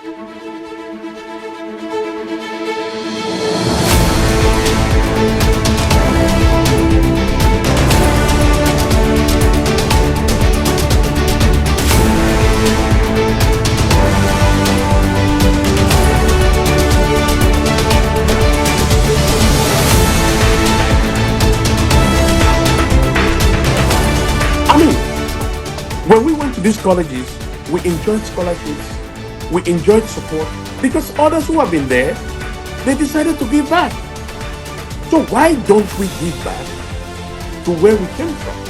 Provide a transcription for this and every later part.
When we went to these colleges, we enjoyed scholarships, we enjoyed support because others who have been there, they decided to give back. So why don't we give back to where we came from?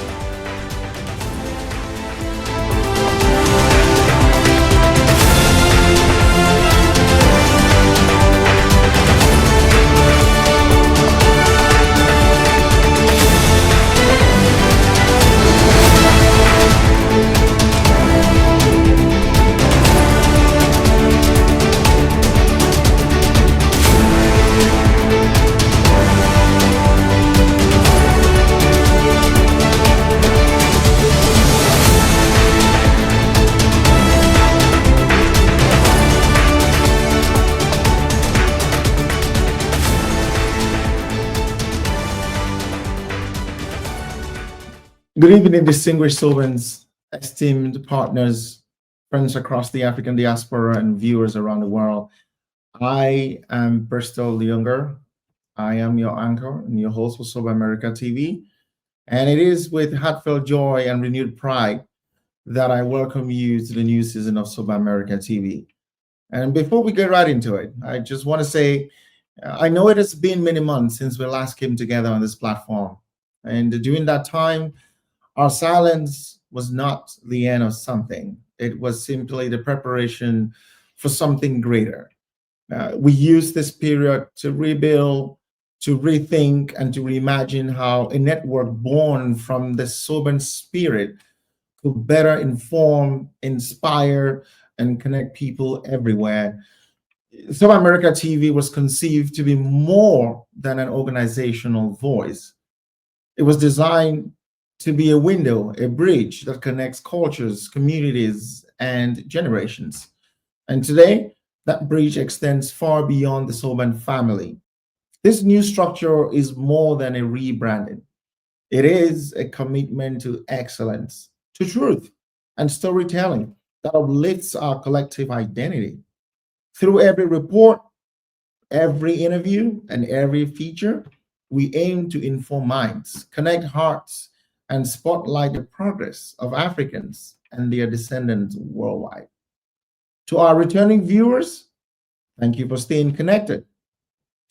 Good evening, distinguished Sobans, esteemed partners, friends across the African diaspora, and viewers around the world. I am Bristol Younger. I am your anchor and your host for SOBA America TV. And it is with heartfelt joy and renewed pride that I welcome you to the new season of SOBA America TV. And before we get right into it, I just want to say, I know it has been many months since we last came together on this platform. And during that time, our silence was not the end of something. It was simply the preparation for something greater. We used this period to rebuild, to rethink, and to reimagine how a network born from the Sobans spirit could better inform, inspire, and connect people everywhere. SOBA America TV was conceived to be more than an organizational voice. It was designed to be a window, a bridge that connects cultures, communities, and generations. And today, that bridge extends far beyond the Soban family. This new structure is more than a rebranding. It is a commitment to excellence, to truth, and storytelling that uplifts our collective identity. Through every report, every interview, and every feature, we aim to inform minds, connect hearts, and spotlight the progress of Africans and their descendants worldwide. To our returning viewers, thank you for staying connected.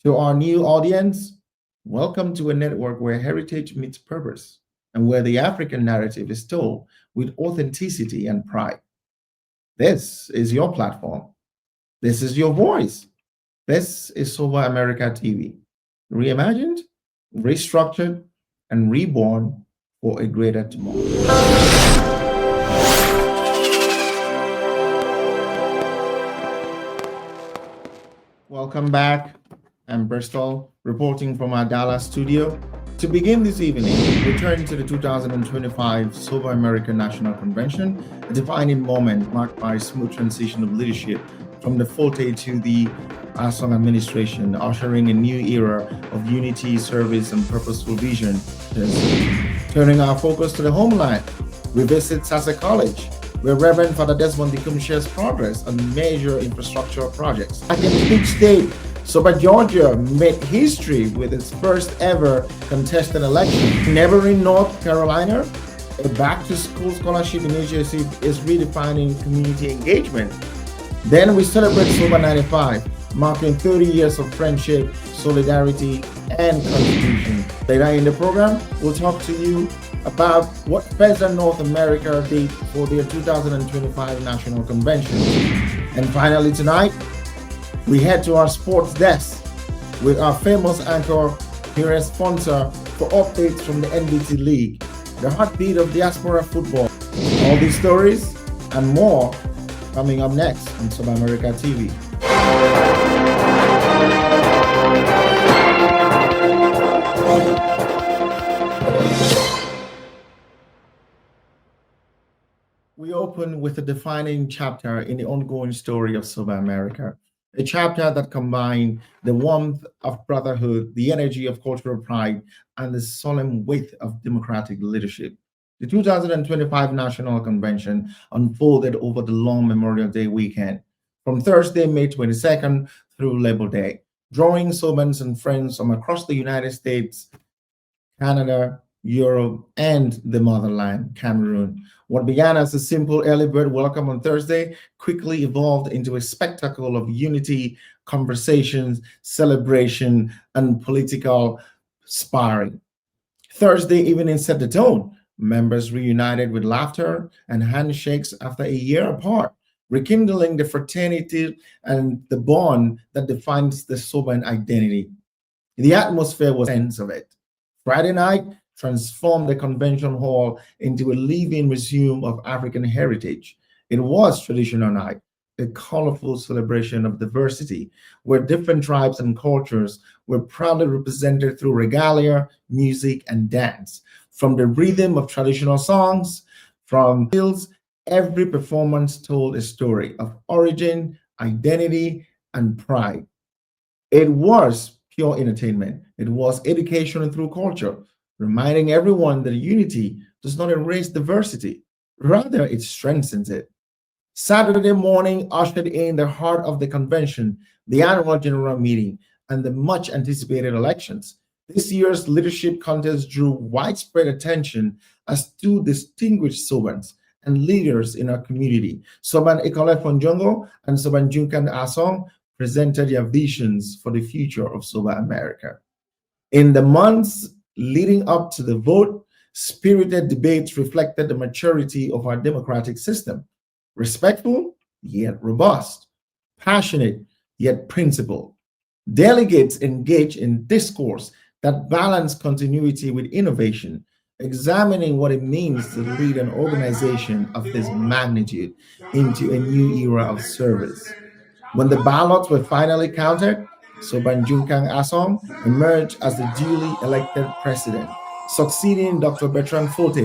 To our new audience, welcome to a network where heritage meets purpose and where the African narrative is told with authenticity and pride. This is your platform. This is your voice. This is SOBA America TV, reimagined, restructured, and reborn for a greater tomorrow. Welcome back. I'm Bristol, reporting from our Dallas studio. To begin this evening, we turn to the 2025 SOBA America National Convention, a defining moment marked by a smooth transition of leadership from the forte to the Asong administration, ushering a new era of unity, service, and purposeful vision. Turning our focus to the homeland, we visit Sase College, where Reverend Father Desmond Dicum shares progress on major infrastructure projects. Back in each state, SOBA Georgia made history with its first ever contested election. Neighboring North Carolina, a back-to-school scholarship initiative is redefining community engagement. Then we celebrate SOBA 95, marking 30 years of friendship, solidarity, and contribution. Later in the program, we'll talk to you about what FESA North America did for their 2025 National Convention. And finally tonight, we head to our sports desk with our famous anchor, here as sponsor for updates from the NBT League, the heartbeat of diaspora football. All these stories and more coming up next on SOBA America TV. We open open with a defining chapter in the ongoing story of SOBA America, a chapter that combined the warmth of brotherhood, the energy of cultural pride, and the solemn weight of democratic leadership. The 2025 National Convention unfolded over the long Memorial Day weekend, from Thursday, May 22nd through Labor Day, drawing Sobans and friends from across the United States, Canada, Europe, and the motherland, Cameroon. What began as a simple early bird welcome on Thursday quickly evolved into a spectacle of unity, conversations, celebration, and political sparring. Thursday evening set the tone. Members reunited with laughter and handshakes after a year apart, rekindling the fraternity and the bond that defines the Soban identity. The atmosphere was sense of it. Friday night transformed the convention hall into a living museum of African heritage. It was traditional night, a colorful celebration of diversity, where different tribes and cultures were proudly represented through regalia, music, and dance. From the rhythm of traditional songs, from hills, every performance told a story of origin, identity, and pride. It was pure entertainment. It was education through culture, reminding everyone that unity does not erase diversity, rather, it strengthens it. Saturday morning ushered in the heart of the convention, the annual general meeting, and the much anticipated elections. This year's leadership contest drew widespread attention as two distinguished Sobans and leaders in our community, Soban Ekole Fonjongo and Soban Junkan Asong, presented their visions for the future of SOBA America. In the months leading up to the vote, spirited debates reflected the maturity of our democratic system. Respectful, yet robust. Passionate, yet principled. Delegates engage in discourse that balance continuity with innovation, examining what it means to lead an organization of this magnitude into a new era of service. When the ballots were finally counted, Sobanjunkang Asom emerged as the duly elected president, succeeding Dr. Bertrand Fote,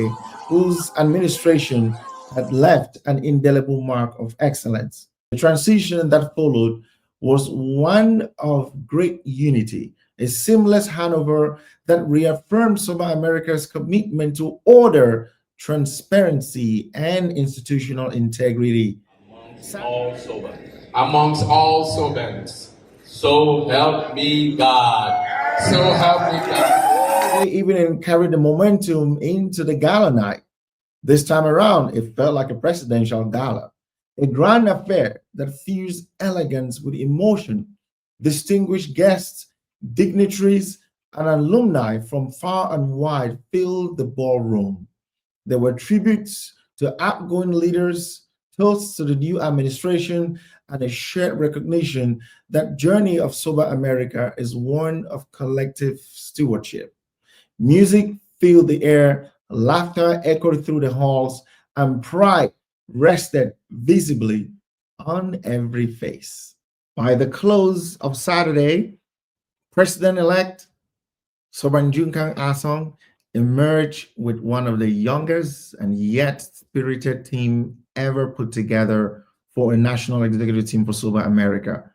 whose administration had left an indelible mark of excellence. The transition that followed was one of great unity, a seamless handover that reaffirmed SOBA America's commitment to order, transparency, and institutional integrity. All Sobans. Amongst all Sobans. So help me God. So help me God. They even carried the momentum into the gala night. This time around, it felt like a presidential gala, a grand affair that fused elegance with emotion. Distinguished guests, dignitaries, and alumni from far and wide filled the ballroom. There were tributes to outgoing leaders, toasts to the new administration, and a shared recognition that journey of SOBA America is one of collective stewardship. Music filled the air, laughter echoed through the halls, and pride rested visibly on every face. By the close of Saturday, President-elect Sobanjunkang Asong emerged with one of the youngest and yet spirited team ever put together for a national executive team for SOBA America.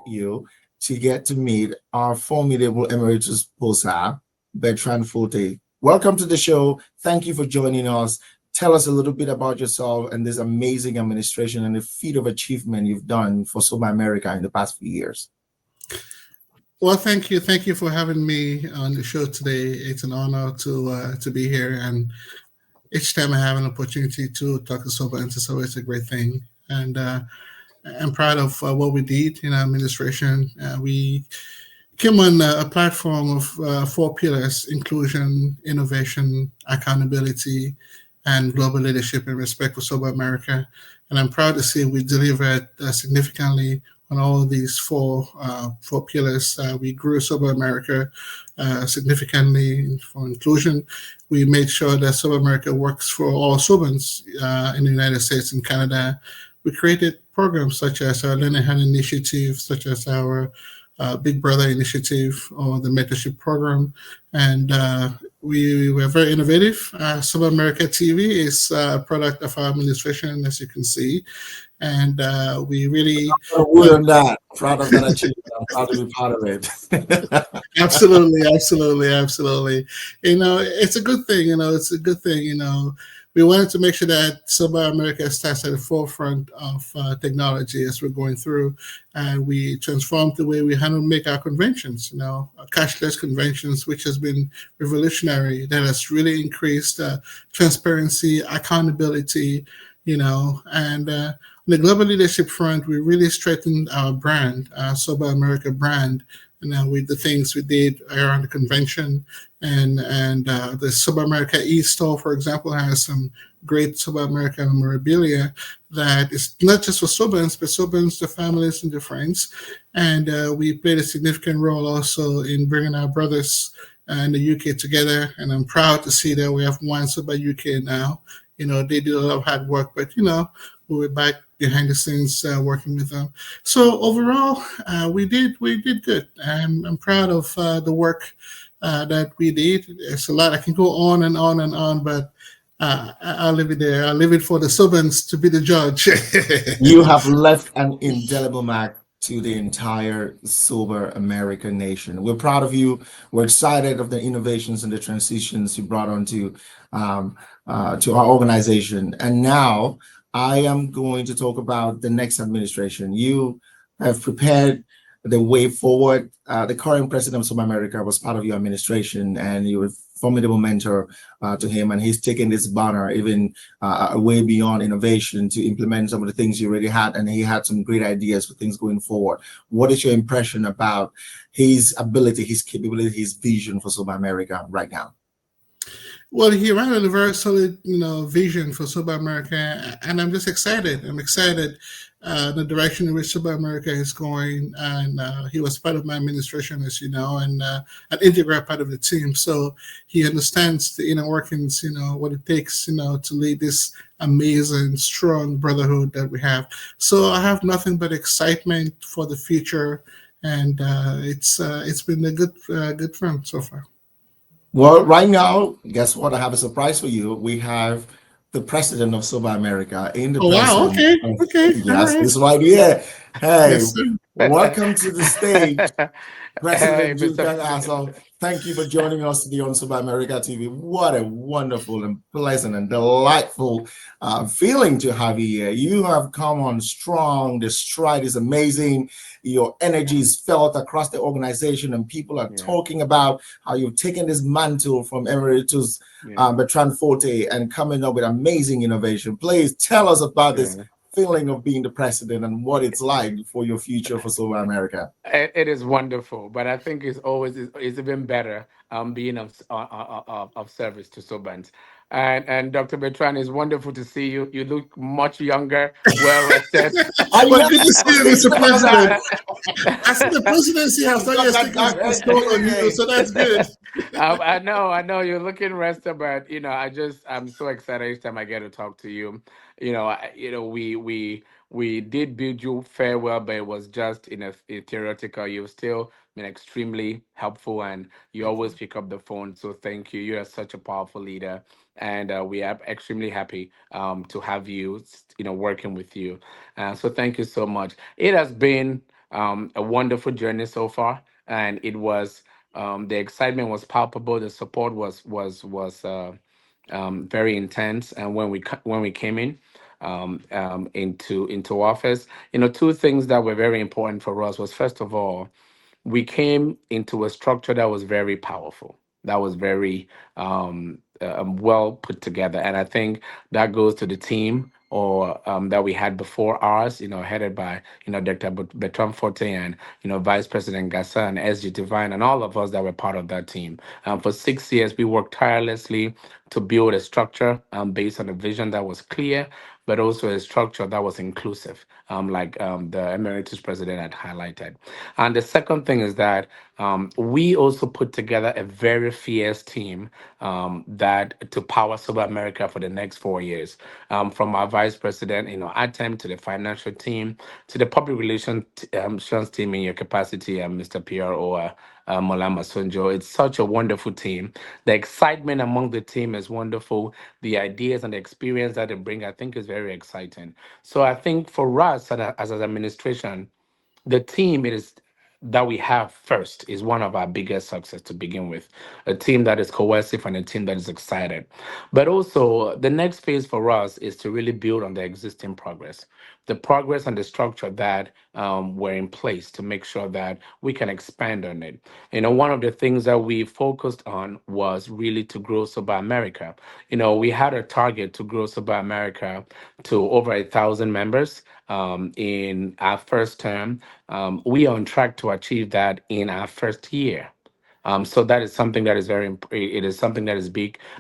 You to get to meet our formidable emeritus posa, Bertrand Fote. Welcome to the show. Thank you for joining us. Tell us a little bit about yourself and this amazing administration and the feat of achievement you've done for SOBA America in the past few years. Well, thank you. Thank you for having me on the show today. It's an honor to be here. And each time I have an opportunity to talk to SOBA and to SOBA, it's a great thing. And I'm proud of what we did in our administration. We came on a platform of 4 pillars: inclusion, innovation, accountability, and global leadership and respect for SOBA America. And I'm proud to say we delivered significantly on all of these four pillars. We grew SOBA America significantly for inclusion. We made sure that SOBA America works for all Sobans in the United States and Canada. We created programs such as our Learn and Hand Initiative, such as our Big Brother Initiative or the mentorship program, and we were very innovative. SOBA America TV is a product of our administration, as you can see, and we really Wood on that. Proud of that achievement. I'm proud to be part of it. absolutely, absolutely, absolutely. It's a good thing. It's a good thing. We wanted to make sure that SOBA America starts at the forefront of technology as we're going through, and we transformed the way we handle make our conventions. Cashless conventions, which has been revolutionary. That has really increased transparency, accountability. And on the global leadership front, we really strengthened our brand, our SOBA America brand, with the things we did around the convention, and the SOBA America e-store, for example, has some great SOBA America memorabilia that is not just for Sobans, but Sobans, the families and the friends. And we played a significant role also in bringing our brothers in the UK together. And I'm proud to see that we have one SOBA UK now. They did a lot of hard work, but we were back behind the scenes working with them. So overall, we did good. I'm proud of the work that we did. It's a lot. I can go on and on and on, but I'll leave it there. I'll leave it for the Sobans to be the judge. You have left an indelible mark to the entire SOBA America nation. We're proud of you. We're excited of the innovations and the transitions you brought onto to our organization. And now I am going to talk about the next administration. You have prepared the way forward. The current president of SOBA America was part of your administration, and you were a formidable mentor to him, and he's taken this banner even way beyond innovation to implement some of the things you already had, and he had some great ideas for things going forward. What is your impression about his ability, his capability, his vision for SOBA America right now? Well, he ran a very solid, vision for SOBA America, and I'm just excited. I'm excited the direction in which SOBA America is going, and he was part of my administration, as you know, and an integral part of the team. So he understands the inner workings, what it takes, to lead this amazing, strong brotherhood that we have. So I have nothing but excitement for the future, and it's been a good run so far. Well, right now, guess what? I have a surprise for you. We have the president of SOBA America in the Oh wow! person. Okay, all Yes, right. this right here. Hey, Yes, sir. welcome to the stage, Hey, President Mr. Julian Asson. Thank you for joining us today on SOBA America TV. What a wonderful and pleasant and delightful feeling to have you here. You have come on strong. The stride is amazing. Your energy is felt across the organization, and people are talking about how you've taken this mantle from Emeritus Bertrand Forte and coming up with amazing innovation. Please tell us about this feeling of being the president and what it's like for your future for SOBA America. It is wonderful, but I think it's even better being of service to Sobans. And Dr. Bertrand, it's wonderful to see you. You look much younger, well rested. I Well, know. good to see you, Thinking Mr. about President. that. I see the presidency has not yet taken its toll on you, so that's good. I know you're looking rested, but I'm so excited each time I get to talk to you. We did bid you farewell, but it was just in a theoretical. You've still been extremely helpful, and you always pick up the phone. So thank you. You are such a powerful leader, and we are extremely happy to have you. Working with you. So thank you so much. It has been a wonderful journey so far, and it was the excitement was palpable. The support was very intense, and when we came in into office, two things that were very important for us was, first of all, we came into a structure that was very powerful, that was very well put together, and I think that goes to the team or that we had before ours, headed by Dr. Bertrand Forte and Vice President Gassa and SG Divine and all of us that were part of that team. For 6 years, we worked tirelessly to build a structure based on a vision that was clear, but also a structure that was inclusive, like the emeritus president had highlighted. And the second thing is that we also put together a very fierce team that to power SOBA America for the next 4 years. From our vice president, Atem, to the financial team, to the public relations team in your capacity, Mr. PRO. Molama Sunjo. It's such a wonderful team. The excitement among the team is wonderful. The ideas and the experience that they bring, I think, is very exciting. So I think for us as an administration, the team it is that we have first is one of our biggest success to begin with. A team that is cohesive and a team that is excited. But also the next phase for us is to really build on the existing progress, the progress and the structure that were in place to make sure that we can expand on it. One of the things that we focused on was really to grow SOBA America. We had a target to grow SOBA America to over 1,000 members in our first term. We are on track to achieve that in our first year. So that is something that is it is something that is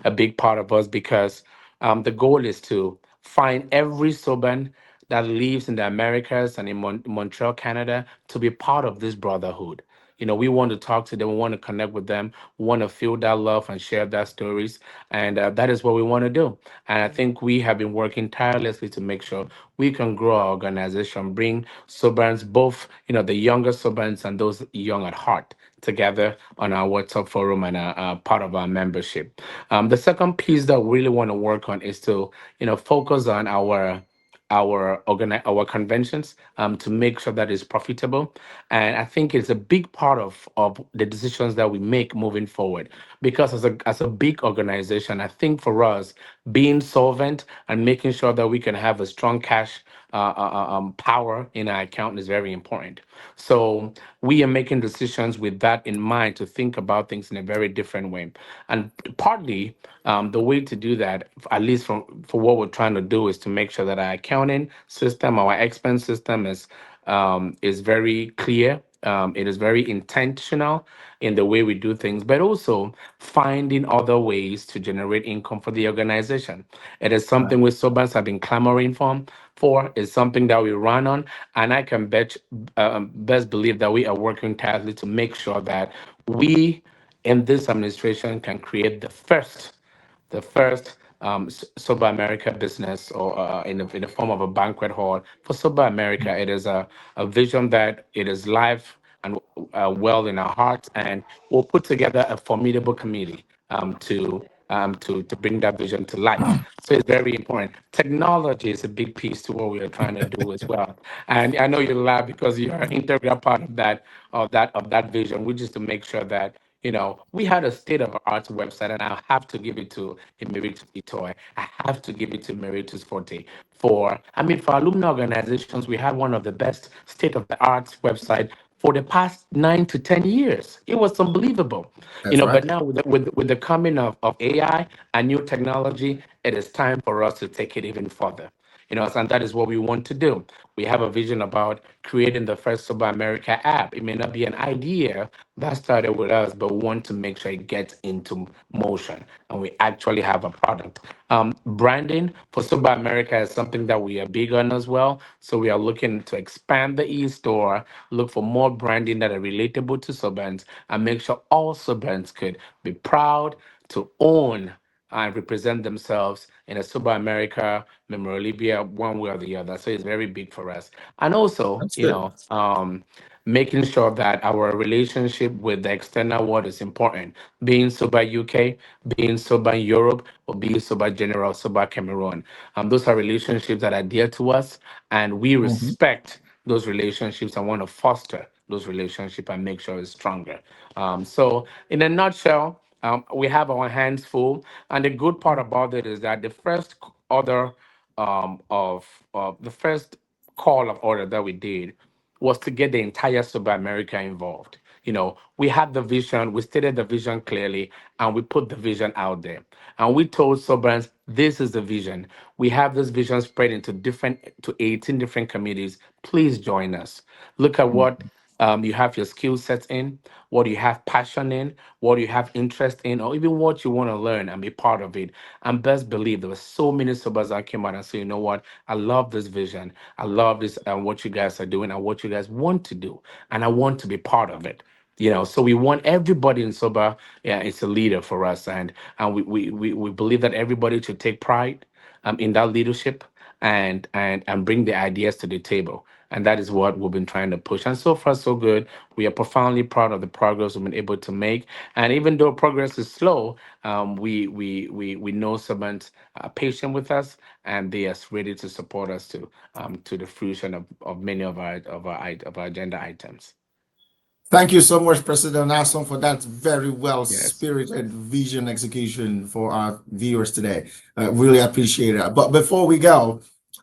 a big part of us because the goal is to find every Soban that lives in the Americas and in Montreal, Canada, to be part of this brotherhood. We want to talk to them, we want to connect with them, we want to feel that love and share that stories, and that is what we want to do. And I think we have been working tirelessly to make sure we can grow our organization, bring Sobans, both the younger Sobans and those young at heart, together on our WhatsApp forum and part of our membership. The second piece that we really want to work on is to focus on our conventions to make sure that it's profitable. And I think it's a big part of the decisions that we make moving forward, because as a big organization, I think for us, being solvent and making sure that we can have a strong cash power in our account is very important. So we are making decisions with that in mind to think about things in a very different way. And partly the way to do that, at least for what we're trying to do, is to make sure that our accounting system, our expense system is very clear. It is very intentional in the way we do things, but also finding other ways to generate income for the organization. It is Right. something we Sobans have been clamoring for. It's something that we run on, and I can best believe that we are working tirelessly to make sure that we in this administration can create the first SOBA America business, or in the form of a banquet hall for SOBA America. It is a vision that it is live and well in our hearts, and we'll put together a formidable committee to bring that vision to life. So it's very important. Technology is a big piece to what we are trying to do as well. And I know you laugh because you're an integral part of that vision, which is to make sure that we had a state of art website, and I have to give it to Emeritus Itoy. I have to give it to Emeritus Forte. For alumni organizations, we had one of the best state of the art website for the past 9 to 10 years. It was unbelievable. That's right. But now with the coming of AI and new technology, it is time for us to take it even further. And that is what we want to do. We have a vision about creating the first SOBA America app. It may not be an idea that started with us, but we want to make sure it gets into motion and we actually have a product. Branding for SOBA America is something that we are big on as well. So we are looking to expand the e-store, look for more branding that are relatable to Sobans, and make sure all Sobans could be proud to own and represent themselves in a SOBA America memorabilia one way or the other. So it's very big for us. And also, That's good. making sure that our relationship with the external world is important. Being SOBA UK, being SOBA Europe, or being SOBA General, SOBA Cameroon. Those are relationships that are dear to us, and we Mhm. respect those relationships and want to foster those relationships and make sure it's stronger. So, in a nutshell, we have our hands full, and the good part about it is that the first order of the first call of order that we did was to get the entire Sober America involved. We had the vision, we stated the vision clearly, and we put the vision out there. And we told Sobans, this is the vision. We have this vision spread into 18 different committees. Please join us. Look at what you have your skill sets in, what you have passion in, what you have interest in, or even what you want to learn and be part of it. And best believe there were so many Sobas that came out and said, you know what, I love this vision. I love this and what you guys are doing and what you guys want to do. And I want to be part of it. So we want everybody in Soba. Yeah, it's a leader for us, and we believe that everybody should take pride in that leadership and bring the ideas to the table. And that is what we've been trying to push. And so far, so good. We are profoundly proud of the progress we've been able to make. And even though progress is slow, we know someone's patient with us, and they are ready to support us to the fruition of many of our agenda items. Thank you so much, President Nasson, for that very well Yes. spirited vision execution for our viewers today. Really appreciate it. But before we go,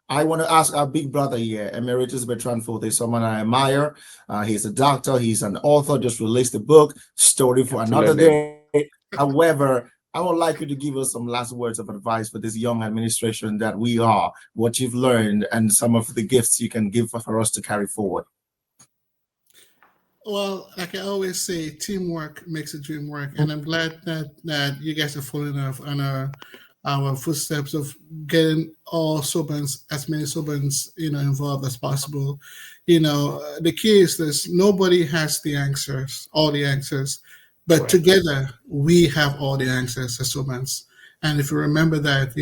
I want to ask our big brother here, Emeritus Bertrand Forte, someone I admire. He's a doctor, he's an author, just released a book, Story for Another Absolutely. Day. However, I would like you to give us some last words of advice for this young administration that we are, what you've learned, and some of the gifts you can give for us to carry forward. Well, like I always say, teamwork makes the dream work, and I'm glad that you guys are following on our footsteps of getting all Sobans, as many Sobans, involved as possible. The key is this: nobody has the answers, all the answers, but Right. together we have all the answers as Sobans. And if you remember that,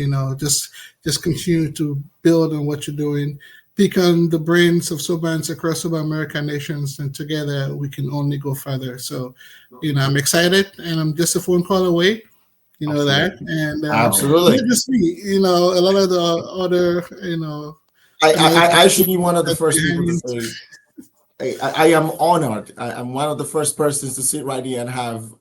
just continue to build on what you're doing, become the brains of Sobans across SOBA America nations, and together we can only go further. So, I'm excited, and I'm just a phone call away. You know that, Absolutely. and Absolutely. not just me. A lot of the other, I should be one of the that's first people behind to me. say I am honored. I'm one of the first persons to sit right here and have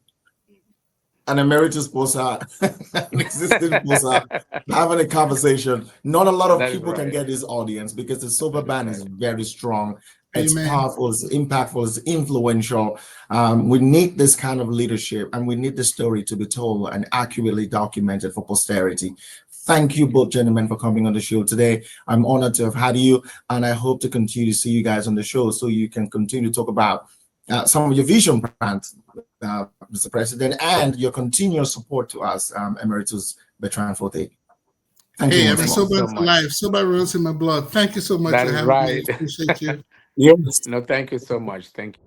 an emeritus posa, an existing posa, having a conversation. Not a lot of That is people can right. get this audience because the sober That is band is right. very strong. It's Amen. powerful, it's impactful, it's influential. We need this kind of leadership, and we need the story to be told and accurately documented for posterity. Thank you, both gentlemen, for coming on the show today. I'm honored to have had you, and I hope to continue to see you guys on the show so you can continue to talk about some of your vision plans, Mr. President, and your continuous support to us, Emeritus Bertrand Forte. Thank you Hey, I'm once a Thank you more. sober so for much. life. Sober runs in my blood. Thank you so much That for is having me. right. Appreciate you. Yes. No, thank you so much. Thank you.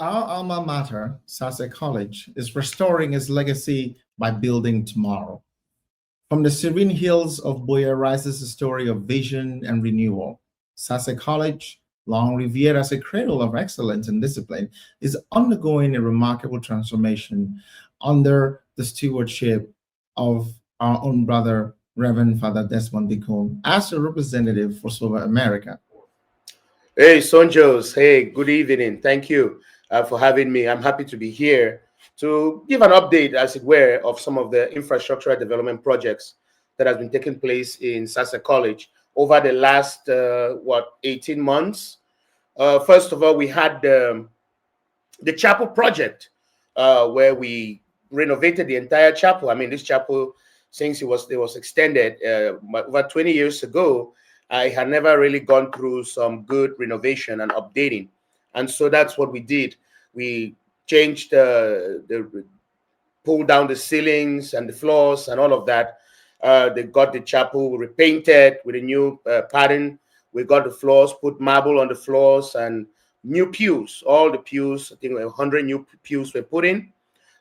Our alma mater, Sase College, is restoring its legacy by building tomorrow. From the serene hills of Boya rises a story of vision and renewal. Sase College, long revered as a cradle of excellence and discipline, is undergoing a remarkable transformation under the stewardship of our own brother, Reverend Father Desmond Deacon, as a representative for SOBA America. Hey, Sonjos. Hey, good evening. Thank you for having me. I'm happy to be here to give an update, as it were, of some of the infrastructural development projects that has been taking place in Sase College over the last, 18 months. First of all, we had the chapel project where we renovated the entire chapel. I mean, this chapel, since it was extended over 20 years ago, I had never really gone through some good renovation and updating, and so that's what we did. We changed the pulled down the ceilings and the floors and all of that. They got the chapel repainted with a new pattern. We got the floors, put marble on the floors, and new pews. All the pews, I think 100 new pews were put in.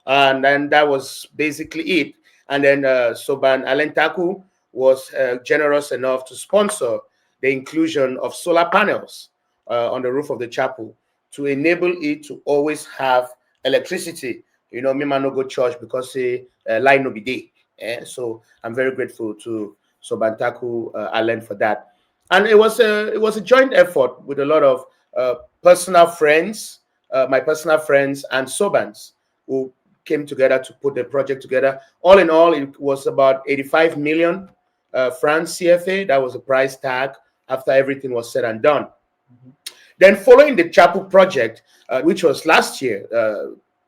And then that was basically it. And then Soban Alentaku was generous enough to sponsor the inclusion of solar panels on the roof of the chapel to enable it to always have electricity. Me man no go church because light no be day. So I'm very grateful to Sobantaku Allen for that. And it was a joint effort with a lot of personal friends my personal friends, and Sobans, who came together to put the project together. All in all, it was about 85 million francs CFA. That was the price tag after everything was said and done. Then following the chapel project, which was last year,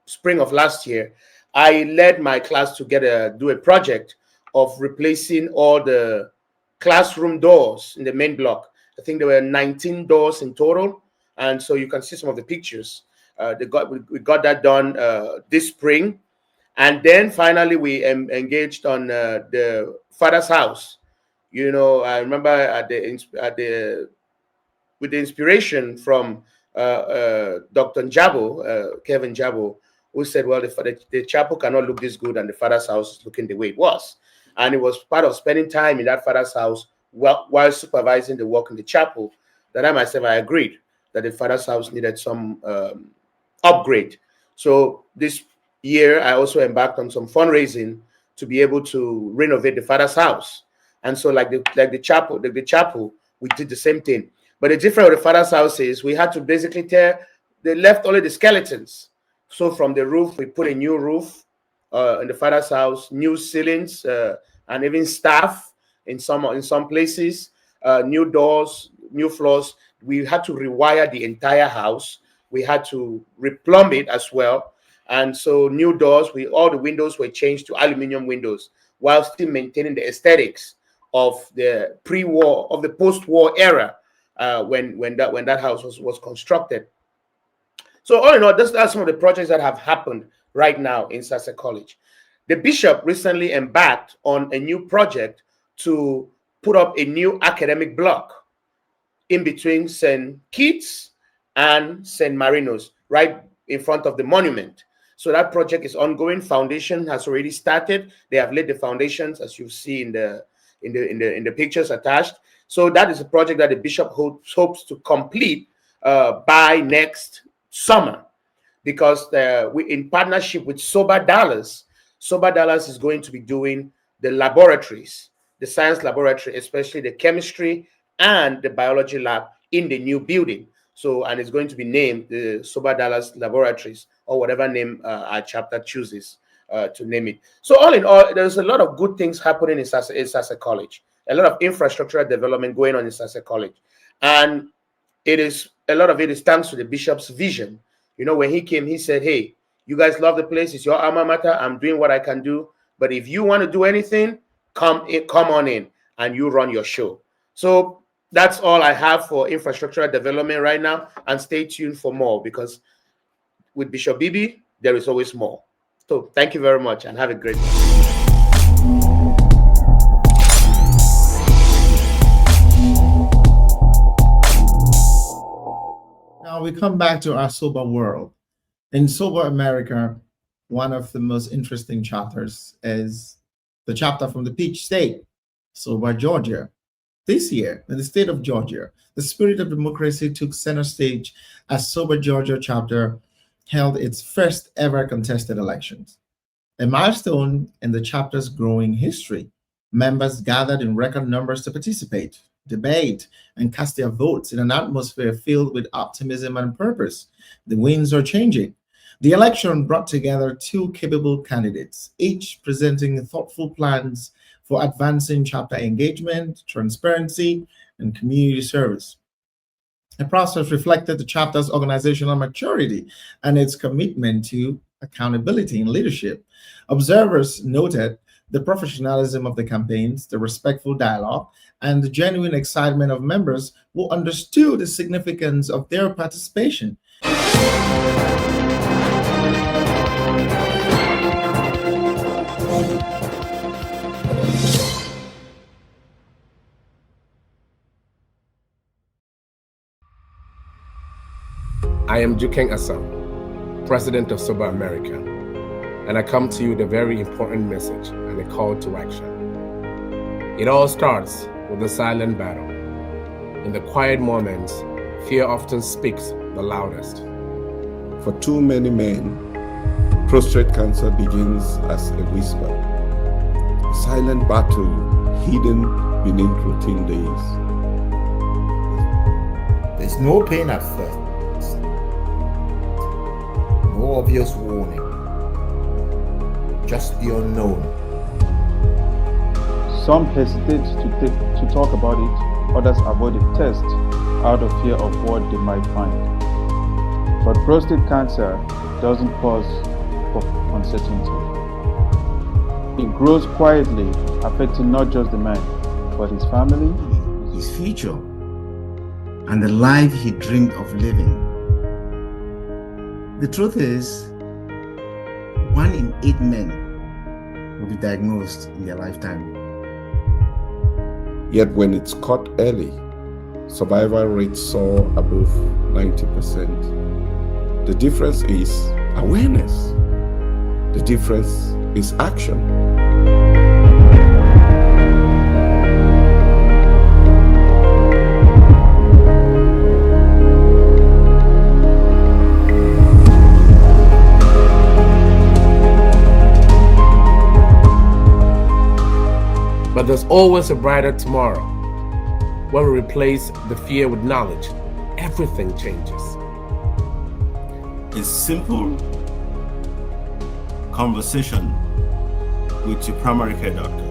spring of last year, I led my class to do a project of replacing all the classroom doors in the main block. I think there were 19 doors in total. And so you can see some of the pictures. We got that done this spring. And then finally, we engaged on the father's house. You know, I remember with the inspiration from Dr. Njabo, Kevin Njabo, who said, well, the chapel cannot look this good and the father's house is looking the way it was. And it was part of spending time in that father's house while supervising the work in the chapel that I agreed that the father's house needed some upgrade. So this year, I also embarked on some fundraising to be able to renovate the father's house. And so like the chapel, we did the same thing. But the difference with the father's house is we had to basically they left only the skeletons. So from the roof, we put a new roof in the father's house, new ceilings, and even staff in some places, new doors, new floors. We had to rewire the entire house. We had to replumb it as well. And so new doors, all the windows were changed to aluminum windows while still maintaining the aesthetics of the pre-war, of the post-war era when that house was constructed. So all in all, those are some of the projects that have happened right now in Sase College. The bishop recently embarked on a new project to put up a new academic block in between St. Kitts and St. Marinos, right in front of the monument. So that project is ongoing. Foundation has already started. They have laid the foundations, as you see in the pictures attached. So that is a project that the bishop hopes to complete by next summer, because in partnership with SOBA Dallas is going to be doing the laboratories, the science laboratory, especially the chemistry and the biology lab in the new building. So, and it's going to be named the SOBA Dallas Laboratories, or whatever name our chapter chooses to name it. So all in all, there's a lot of good things happening in Sase College, a lot of infrastructural development going on in Sase College. And a lot of it is thanks to the bishop's vision. You know, when he came, he said, hey, you guys love the place. It's your alma mater. I'm doing what I can do. But if you want to do anything, come on in and you run your show. So that's all I have for infrastructural development right now. And stay tuned for more, because with Bishop Bibi, there is always more. So thank you very much and have a great day. Now we come back to our SOBA world. In SOBA America, one of the most interesting chapters is the chapter from the Peach State, SOBA Georgia. This year, in the state of Georgia, the spirit of democracy took center stage as SOBA Georgia chapter held its first ever contested elections. A milestone in the chapter's growing history. Members gathered in record numbers to participate, debate, and cast their votes in an atmosphere filled with optimism and purpose. The winds are changing. The election brought together two capable candidates, each presenting thoughtful plans for advancing chapter engagement, transparency, and community service. The process reflected the chapter's organizational maturity and its commitment to accountability and leadership. Observers noted the professionalism of the campaigns, the respectful dialogue, and the genuine excitement of members who understood the significance of their participation. I am Jukeng Asa, President of SOBA America, and I come to you with a very important message and a call to action. It all starts with a silent battle. In the quiet moments, fear often speaks the loudest. For too many men, prostate cancer begins as a whisper, a silent battle hidden beneath routine days. There's no pain at first. No obvious warning, just the unknown. Some hesitate to talk about it, others avoid a test out of fear of what they might find. But prostate cancer doesn't pause for uncertainty. It grows quietly, affecting not just the man, but his family, his future, and the life he dreamed of living. The truth is, 1 in 8 men will be diagnosed in their lifetime. Yet when it's caught early, survival rates soar above 90%. The difference is awareness. The difference is action. But there's always a brighter tomorrow. When we replace the fear with knowledge, everything changes. A simple conversation with your primary care doctor.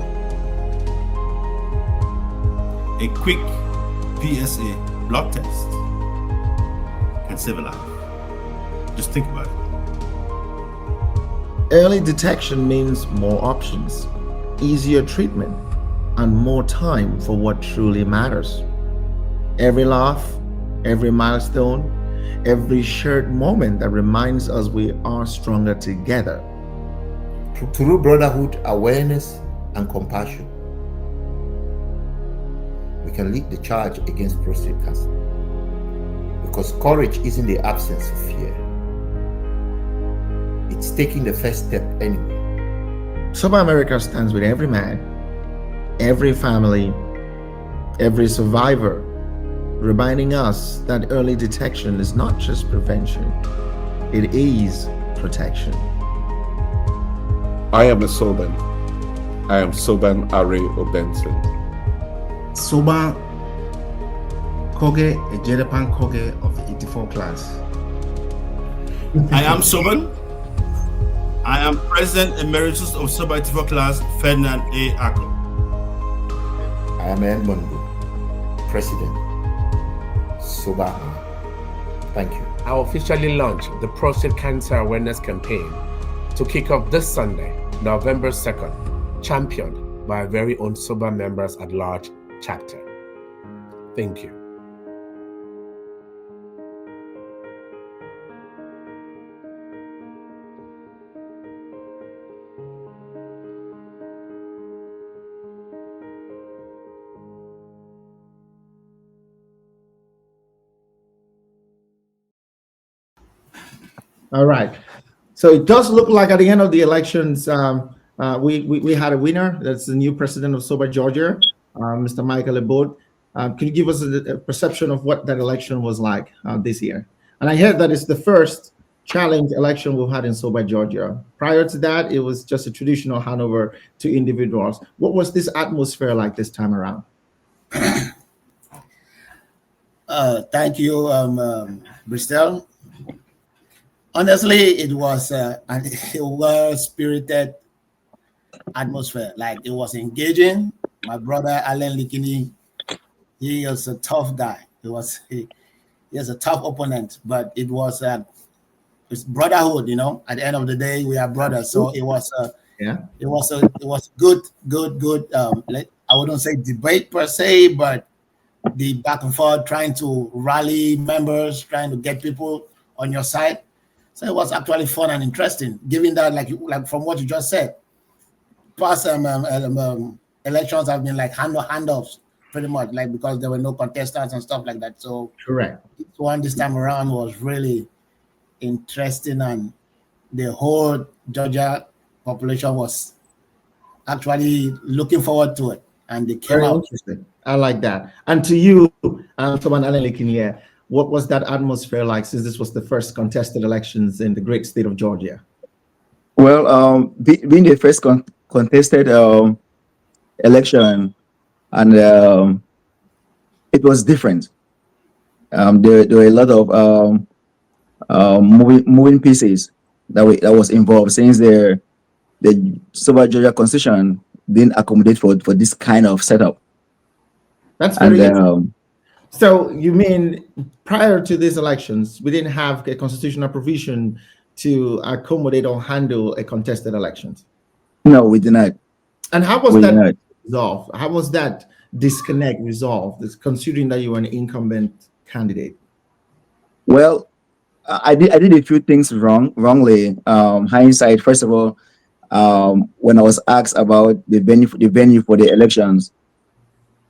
A quick PSA blood test can save a life. Just think about it. Early detection means more options, easier treatment, and more time for what truly matters. Every laugh, every milestone, every shared moment that reminds us we are stronger together. Through brotherhood, awareness, and compassion, we can lead the charge against prostate cancer. Because courage isn't the absence of fear. It's taking the first step anyway. SOBA America stands with every man, every family, every survivor, reminding us that early detection is not just prevention, it is protection. I am a Soban. I am Soban Are Obenson. Soba Koge, a Jerepan Koge of the 84 class. I am Soban. I am President Emeritus of SOBA 84 class, Ferdinand A. Ako. I am Edmundo, President, SOBA. Thank you. I officially launched the Prostate Cancer Awareness Campaign to kick off this Sunday, November 2nd, championed by our very own SOBA Members at Large chapter. Thank you. All right. So it does look like at the end of the elections, we had a winner. That's the new president of SOBA Georgia, Mr. Michael Abode. Can you give us a perception of what that election was like this year? And I heard that it's the first challenge election we've had in SOBA Georgia. Prior to that, it was just a traditional handover to individuals. What was this atmosphere like this time around? Thank you, Bristol. Honestly, it was a well-spirited atmosphere. Like, it was engaging. My brother Alan Likini, he is a tough guy. He is a tough opponent, but it was it's brotherhood. You know, at the end of the day, we are brothers. So it was it was good. I wouldn't say debate per se, but the back and forth, trying to rally members, trying to get people on your side. So it was actually fun and interesting, given that, like from what you just said, past elections have been like handoffs, pretty much, like, because there were no contestants and stuff like that. So correct. This time around was really interesting, and the whole Georgia population was actually looking forward to it, and they came out. Interesting. I like that. And to you, Soban Alan Likini, what was that atmosphere like, since this was the first contested elections in the great state of Georgia? Well, being the first contested election, and it was different. There were a lot of moving pieces, that was involved, since the SOBA Georgia Constitution didn't accommodate for this kind of setup. That's And very interesting. So you mean prior to these elections, we didn't have a constitutional provision to accommodate or handle a contested elections? no, we did not. And how was We that did not. resolved? How was that disconnect resolved, considering that you were an incumbent candidate? Well, I did a few things wrongly. Hindsight, first of all, when I was asked about the venue for the elections,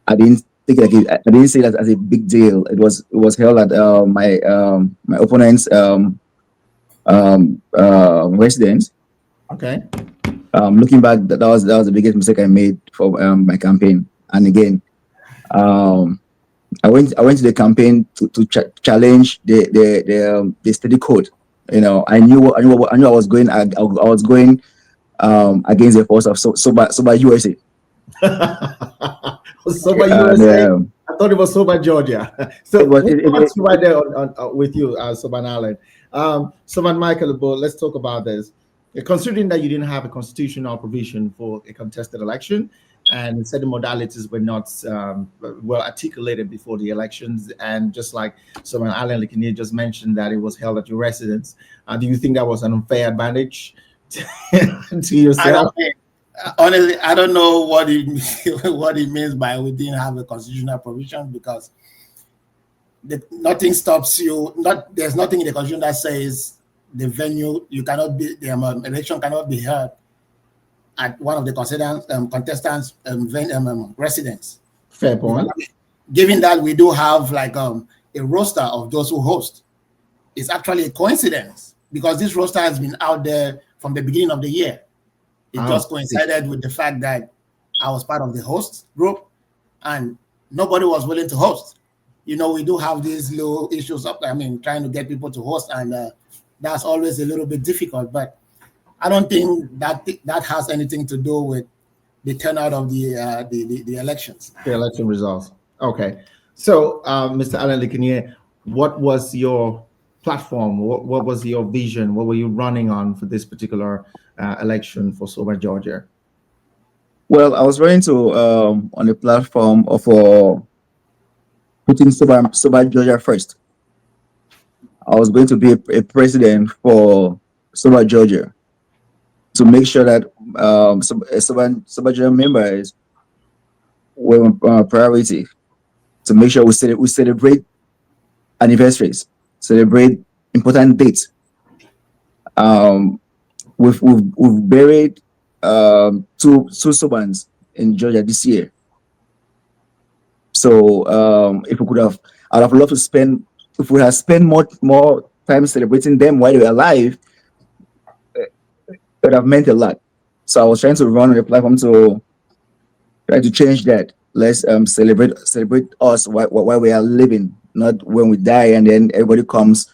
I didn't think I didn't see that as a big deal. It was held at my opponent's residence. Okay. Looking back, that was the biggest mistake I made for my campaign. And again, I went to the campaign to challenge the study code. You know, I knew I was going against the force of SOBA USA. SOBA USA. I thought it was SOBA Georgia. So what's right there on with you, Soban Allen. Soban Michael, let's talk about this. Considering that you didn't have a constitutional provision for a contested election, and certain modalities were not well articulated before the elections, and just like Soban Allen Likini just mentioned that it was held at your residence, do you think that was an unfair advantage to yourself? Honestly, I don't know what it means by we didn't have a constitutional provision, because nothing stops you. There's nothing in the constitution that says the venue the election cannot be held at one of the contestants' residence. Fair point. Given that we do have like a roster of those who host, it's actually a coincidence, because this roster has been out there from the beginning of the year. It just coincided with the fact that I was part of the host group and nobody was willing to host. You know, we do have these little issues trying to get people to host, and that's always a little bit difficult. But I don't think that has anything to do with the turnout of the elections. The election results. Okay. So, Mr. Allen Likini, what was your platform? What was your vision? What were you running on for this particular election for SOBA Georgia? Well, I was running on the platform of putting SOBA Georgia first. I was going to be a president for SOBA Georgia, to make sure that SOBA Georgia members were priority, to make sure we celebrate anniversaries, celebrate important dates. We've buried two Sobans in Georgia this year. So if we could have, I'd have loved to spend, if we had spent more time celebrating them while they were alive, it would have meant a lot. So I was trying to run on the platform to try to change that. Let's celebrate us while we are living, not when we die and then everybody comes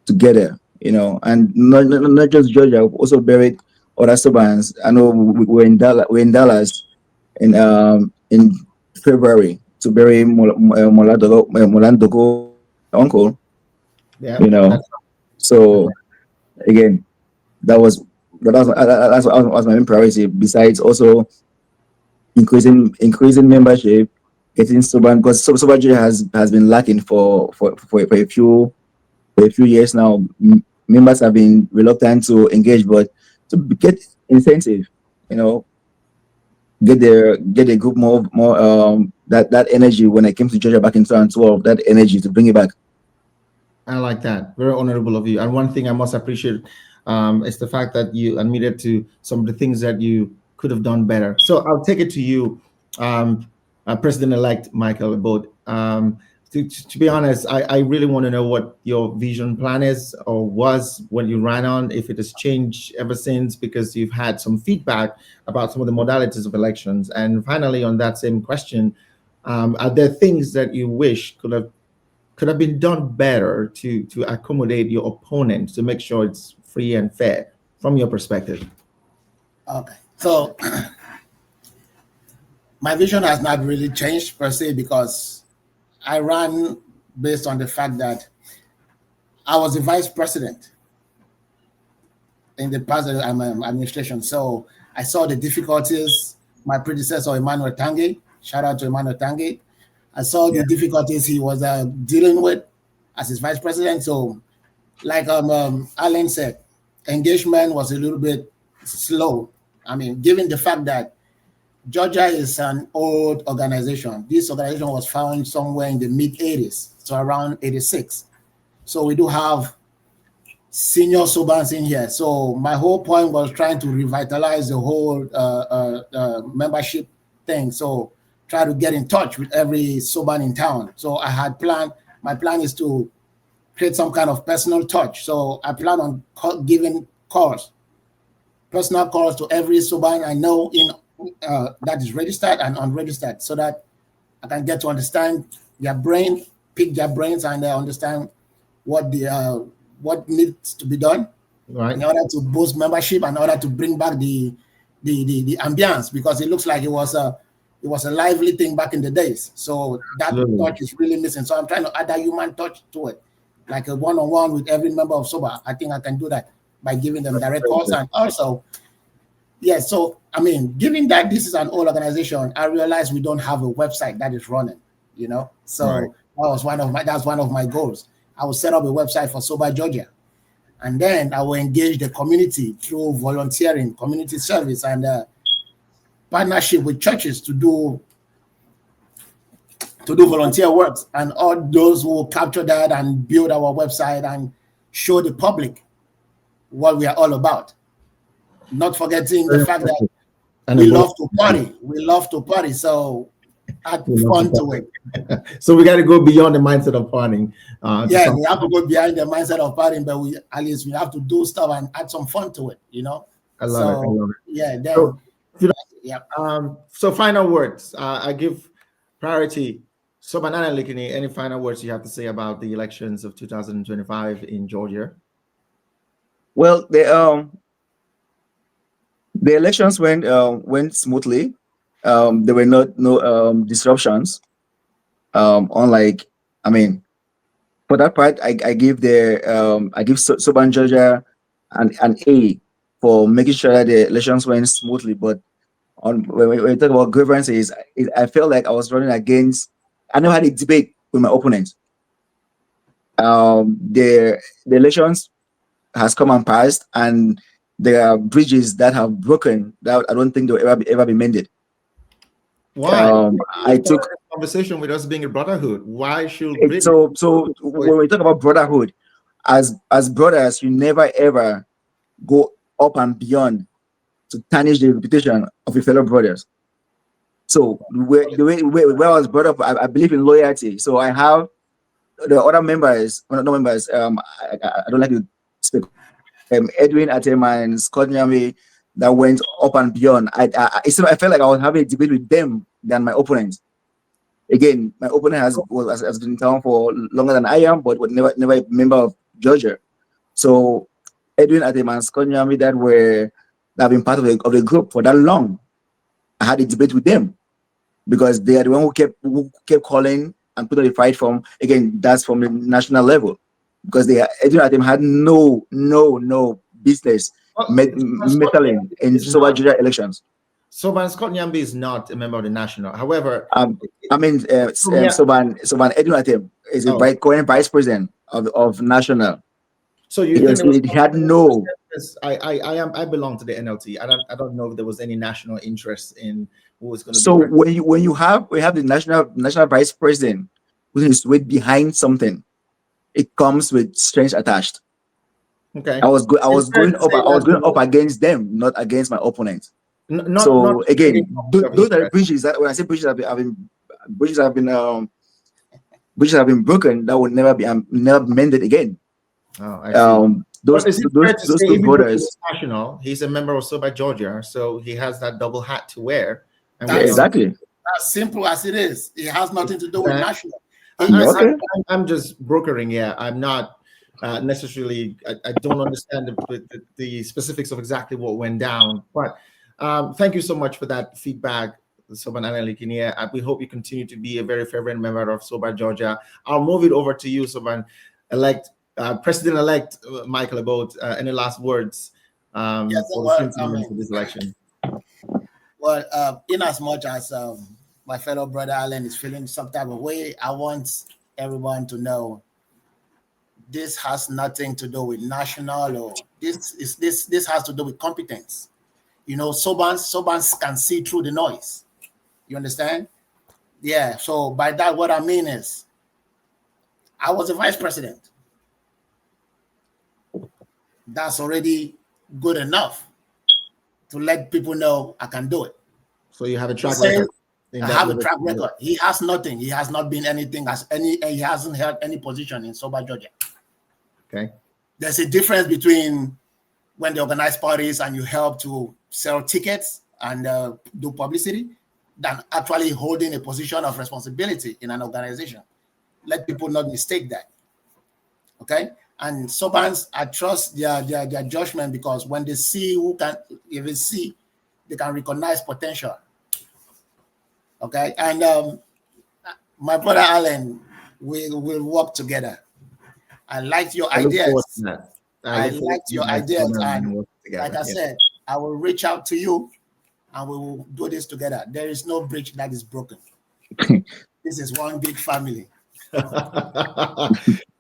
together, you know. And not just Georgia, we've also buried other Sobans. I know we're in Dallas in February to bury Molandogo uncle. Yeah, you know. So again, that was my main priority. Besides also increasing membership, getting Soban, because SOBA Georgia has been lacking for a few years now. Members have been reluctant to engage, but to get incentive, you know, get a group more that energy when I came to Georgia back in 2012, that energy to bring it back. I like that. Very honorable of you. And one thing I must appreciate is the fact that you admitted to some of the things that you could have done better. So I'll take it to you, President-elect Michael Abode. To be honest, I really want to know what your vision plan is, or was when you ran on, if it has changed ever since, because you've had some feedback about some of the modalities of elections. And finally, on that same question, are there things that you wish could have been done better to accommodate your opponent, to make sure it's free and fair from your perspective? Okay, so my vision has not really changed per se, because I ran based on the fact that I was the vice president in the past administration. So I saw the difficulties my predecessor Emmanuel Tange, shout out to Emmanuel Tange, I saw the difficulties he was dealing with as his vice president. So like Alan said, engagement was a little bit slow. I mean, given the fact that Georgia is an old organization. This organization was founded somewhere in the mid-80s, so around 86. So we do have senior Sobans in here. So my whole point was trying to revitalize the whole membership thing. So try to get in touch with every Soban in town. So I had planned, my plan is to create some kind of personal touch. So I plan on giving calls, personal calls to every Soban I know in that is registered and unregistered, so that I can get to understand their brain, pick their brains, and understand what the what needs to be done in order to boost membership, in order to bring back the ambience, because it looks like it was a lively thing back in the days. So that touch is really missing. So I'm trying to add that human touch to it, like a one-on-one with every member of SOBA. I think I can do that by giving them direct calls. And also, so I mean, given that this is an old organization, I realized we don't have a website that is running, you know. So that's one of my goals. I will set up a website for SOBA Georgia, and then I will engage the community through volunteering, community service, and partnership with churches to do volunteer works, and all those who will capture that and build our website and show the public what we are all about. Not forgetting the fact that we love to party. We love to party, so add fun to it. So we got to go beyond the mindset of partying. We have to go behind the mindset of partying, but we have to do stuff and add some fun to it, you know. I love it. Yeah. So final words. I give priority. SOBA Likini, any final words you have to say about the elections of 2025 in Georgia? Well, the elections went smoothly. There were no disruptions. Unlike, I mean, for that part, I give SOBA Georgia an A for making sure that the elections went smoothly. But when we talk about grievances, I felt like I was running against. I never had a debate with my opponent. The elections has come and passed, and there are bridges that have broken that I don't think they'll ever be mended. Why? I took a conversation with us being a brotherhood. Why should so when we talk about brotherhood, as brothers, you never ever go up and beyond to tarnish the reputation of your fellow brothers. So the way I was brought up, I believe in loyalty. So I have the other members, well, not members. I don't like to speak. Edwin Atema and Scott Nyame that went up and beyond. I felt like I was having a debate with them than my opponents. Again, my opponent has been in town for longer than I am, but was never a member of Georgia. So Edwin Atema and Scott Nyame that have been part of the group for that long, I had a debate with them because they are the one who kept calling and put on the fight from, again, that's from the national level, because Edwin Atema had no business meddling in SOBA Georgia elections. Soban Scott Nyambe is not a member of the national. However, Soban Edwin Atema is a current vice president of national. So you think it had no. I belong to the NLT. I don't know if there was any national interest in who was going to. So when we have the national vice president who is behind something, it comes with strings attached. Okay. I was going up against them, not against my opponent. Those are the bridges that, when I say bridges have been broken, that will never be mended again. Oh, I see. Those two brothers. National. He's a member of SOBA Georgia, so he has that double hat to wear. Exactly. As simple as it is, it has nothing to do with national. I'm just brokering. Yeah, I'm not necessarily. I don't understand the specifics of exactly what went down. But thank you so much for that feedback, Soban Likini. We hope you continue to be a very fervent member of SOBA Georgia. I'll move it over to you, Soban President-elect Michael Abode. Any last words Yes, for well, the team for this election? Well, in as much as my fellow brother Alan is feeling some type of way, I want everyone to know this has nothing to do with national or this has to do with competence. You know, Sobans can see through the noise. You understand? Yeah. So by that, what I mean is, I was a vice president. That's already good enough to let people know I can do it. So you have a track record. I have a track record. He has nothing. He has not been anything as any. He hasn't held any position in SOBA, Georgia. Okay. There's a difference between when they organize parties and you help to sell tickets and do publicity than actually holding a position of responsibility in an organization. Let people not mistake that. Okay. And Sobans, I trust their judgment, because when they see who can, if they see, they can recognize potential. Okay. And my brother Alan, we will work together. I liked your ideas. I liked your ideas. And like I said, I will reach out to you and we will do this together. There is no bridge that is broken. This is one big family.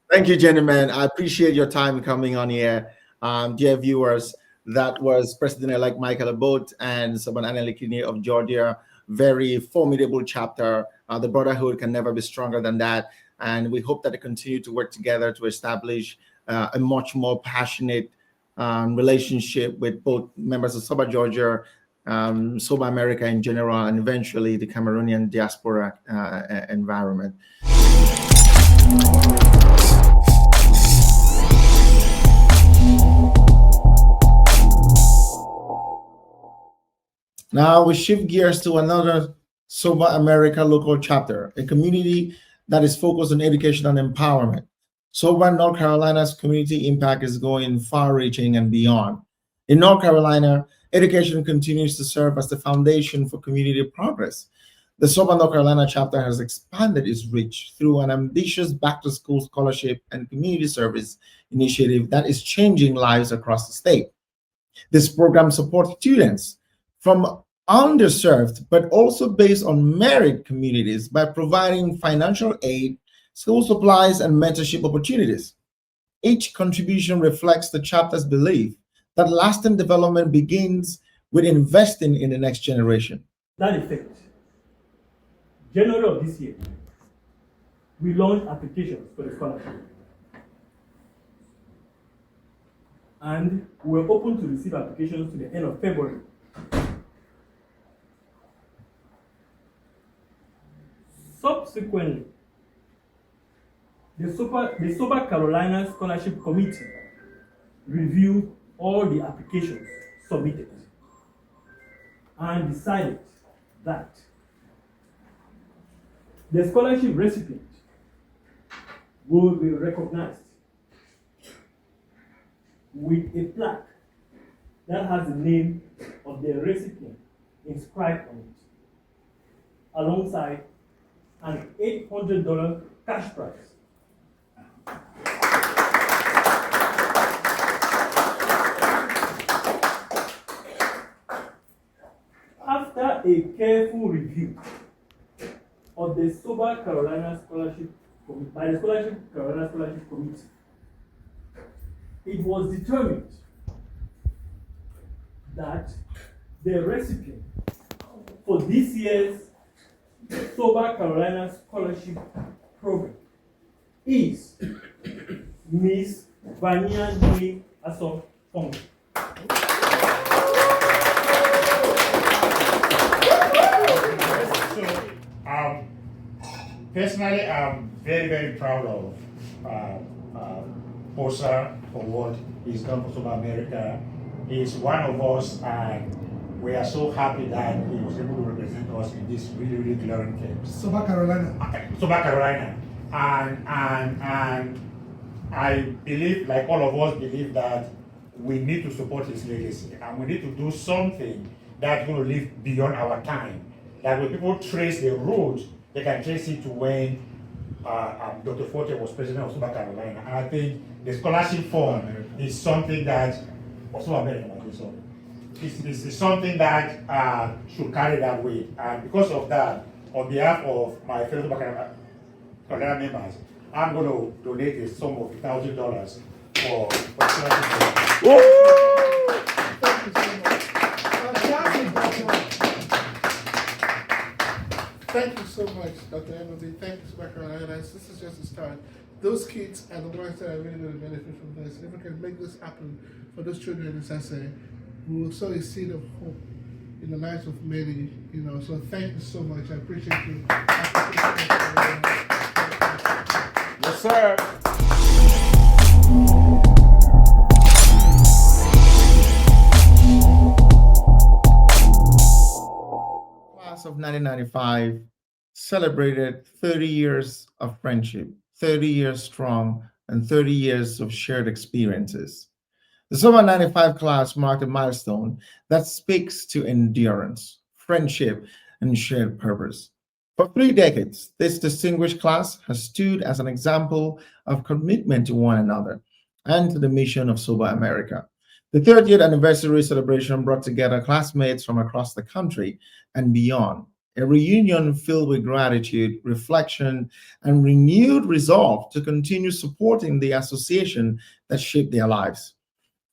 Thank you, gentlemen. I appreciate your time coming on here. Dear viewers, that was President-elect Michael Abbott and Soban Likini of Georgia. Very formidable chapter. The brotherhood can never be stronger than that. And we hope that they continue to work together to establish a much more passionate relationship with both members of SOBA Georgia, SOBA America in general, and eventually the Cameroonian diaspora environment. Now we shift gears to another SOBA America local chapter, a community that is focused on education and empowerment. SOBA North Carolina's community impact is going far-reaching and beyond. In North Carolina, education continues to serve as the foundation for community progress. The SOBA North Carolina chapter has expanded its reach through an ambitious back-to-school scholarship and community service initiative that is changing lives across the state. This program supports students from underserved but also based on merit communities by providing financial aid, school supplies, and mentorship opportunities. Each contribution reflects the chapter's belief that lasting development begins with investing in the next generation. That effect, January of this year, we launched applications for the scholarship. And we were open to receive applications to the end of February. Subsequently, the SOBA Carolina Scholarship Committee reviewed all the applications submitted and decided that the scholarship recipient will be recognized with a plaque that has the name of the recipient inscribed on it, alongside an $800 cash prize. After a careful review of the SOBA Carolina Scholarship by the Carolina Scholarship Committee, it was determined that the recipient for this year's SOBA Carolina Scholarship Program is Miss Vania Nui Aso Fong. Personally, I'm very, very proud of Bosa for what he's done for SOBA America. He's one of us, and we are so happy that he was able to represent us in this really, really glaring case. SOBA Carolina. SOBA Carolina. And I believe, like all of us believe, that we need to support his legacy, and we need to do something that's going to live beyond our time. That when people trace the road, they can trace it to when Dr. Forte was president of SOBA Carolina. And I think the scholarship fund is something that SOBA America something. So it's something that should carry that weight. And because of that, on behalf of my fellow Bakara members, I'm going to donate a sum of $1,000 for Thank you so much, Dr. Emily. Thank you so much, Carolina. This is just a start. Those kids are the ones that are really going to benefit from this. If we can make this happen for those children in Sase, we will sow a seed of hope in the lives of many, So thank you so much. I appreciate you. Yes, sir. Class of 1995 celebrated 30 years of friendship, 30 years strong, and 30 years of shared experiences. The SOBA 95 class marked a milestone that speaks to endurance, friendship, and shared purpose. For 3 decades, this distinguished class has stood as an example of commitment to one another and to the mission of SOBA America. The 30th anniversary celebration brought together classmates from across the country and beyond, a reunion filled with gratitude, reflection, and renewed resolve to continue supporting the association that shaped their lives.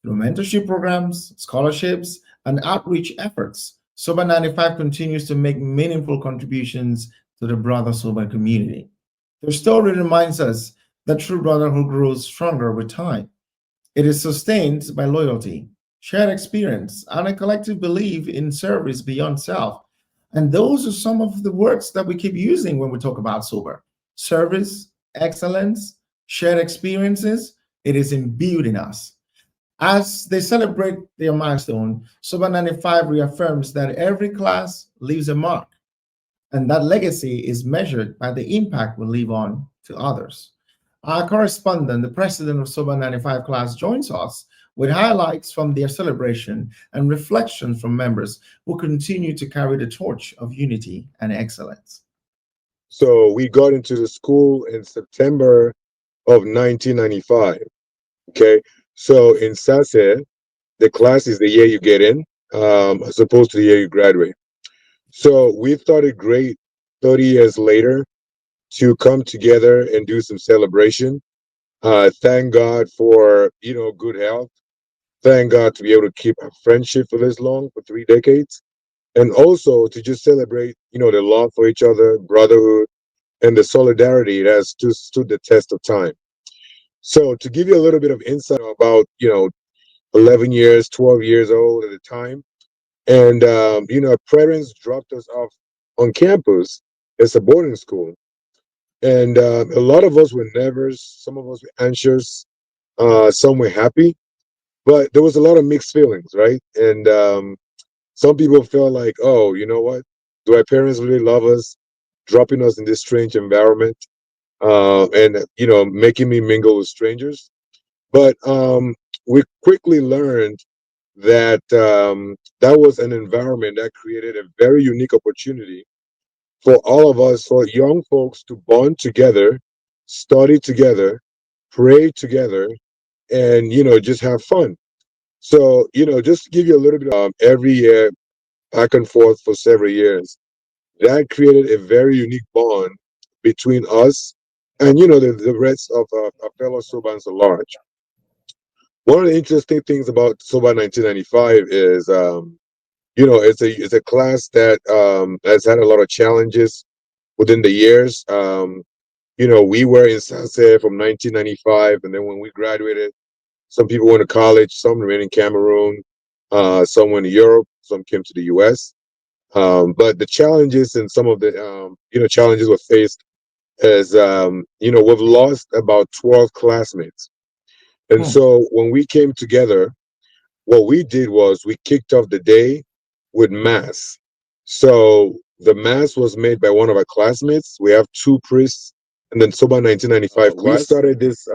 Through mentorship programs, scholarships, and outreach efforts, SOBA 95 continues to make meaningful contributions to the broader SOBA community. Their story reminds us that true brotherhood grows stronger with time. It is sustained by loyalty, shared experience, and a collective belief in service beyond self. And those are some of the words that we keep using when we talk about SOBA. Service, excellence, shared experiences, it is imbued in us. As they celebrate their milestone, SOBA 95 reaffirms that every class leaves a mark, and that legacy is measured by the impact we leave on to others. Our correspondent, the president of SOBA 95 class, joins us with highlights from their celebration and reflections from members who continue to carry the torch of unity and excellence. So we got into the school in September of 1995. Okay, so in Sase, the class is the year you get in, as opposed to the year you graduate. So we thought it great 30 years later to come together and do some celebration. Thank God for, good health. Thank God to be able to keep a friendship for this long, for 3 decades. And also to just celebrate, the love for each other, brotherhood, and the solidarity that has stood the test of time. So to give you a little bit of insight about, 11 years, 12 years old at the time. And, parents dropped us off on campus. It's a boarding school. And a lot of us were nervous. Some of us were anxious. Some were happy. But there was a lot of mixed feelings, right? And some people felt like, oh, you know what? Do our parents really love us, dropping us in this strange environment, and, making me mingle with strangers? But we quickly learned that that was an environment that created a very unique opportunity for all of us, for young folks to bond together, study together, pray together, and, just have fun. So, just to give you a little bit of every year, back and forth for several years, that created a very unique bond between us and, the rest of our fellow Sobans at large. One of the interesting things about SOBA 1995 is, it's a class that has had a lot of challenges within the years. We were in Sase from 1995, and then when we graduated, some people went to college, some remained in Cameroon, some went to Europe, some came to the US. But the challenges and some of the, challenges we faced is, we've lost about 12 classmates. And so when we came together, what we did was we kicked off the day with mass. So the mass was made by one of our classmates. We have 2 priests, and then SOBA 1995 class. We started this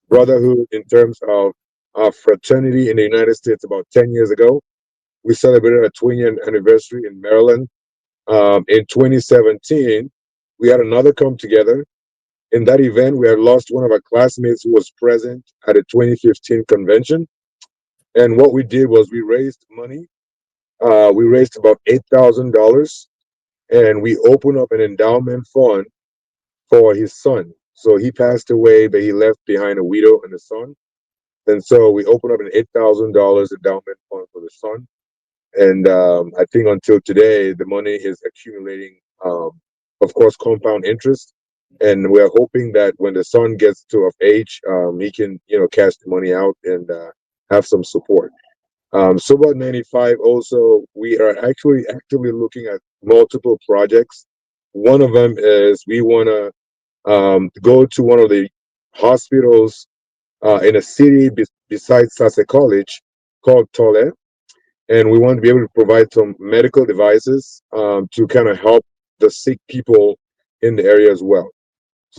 brotherhood in terms of fraternity in the United States about 10 years ago. We celebrated our 20th anniversary in Maryland. In 2017, we had another come together. In that event, we had lost one of our classmates who was present at the 2015 convention. And what we did was we raised money. We raised about $8,000, and we opened up an endowment fund for his son. So he passed away, but he left behind a widow and a son. And so we opened up an $8,000 endowment fund for the son. And I think until today, the money is accumulating, of course, compound interest. And we're hoping that when the son gets to of age, he can, cash the money out and have some support. SOBA 95 also, we are actually actively looking at multiple projects. One of them is we want to go to one of the hospitals in a city besides Sase College called Tole, and we want to be able to provide some medical devices to kind of help the sick people in the area as well.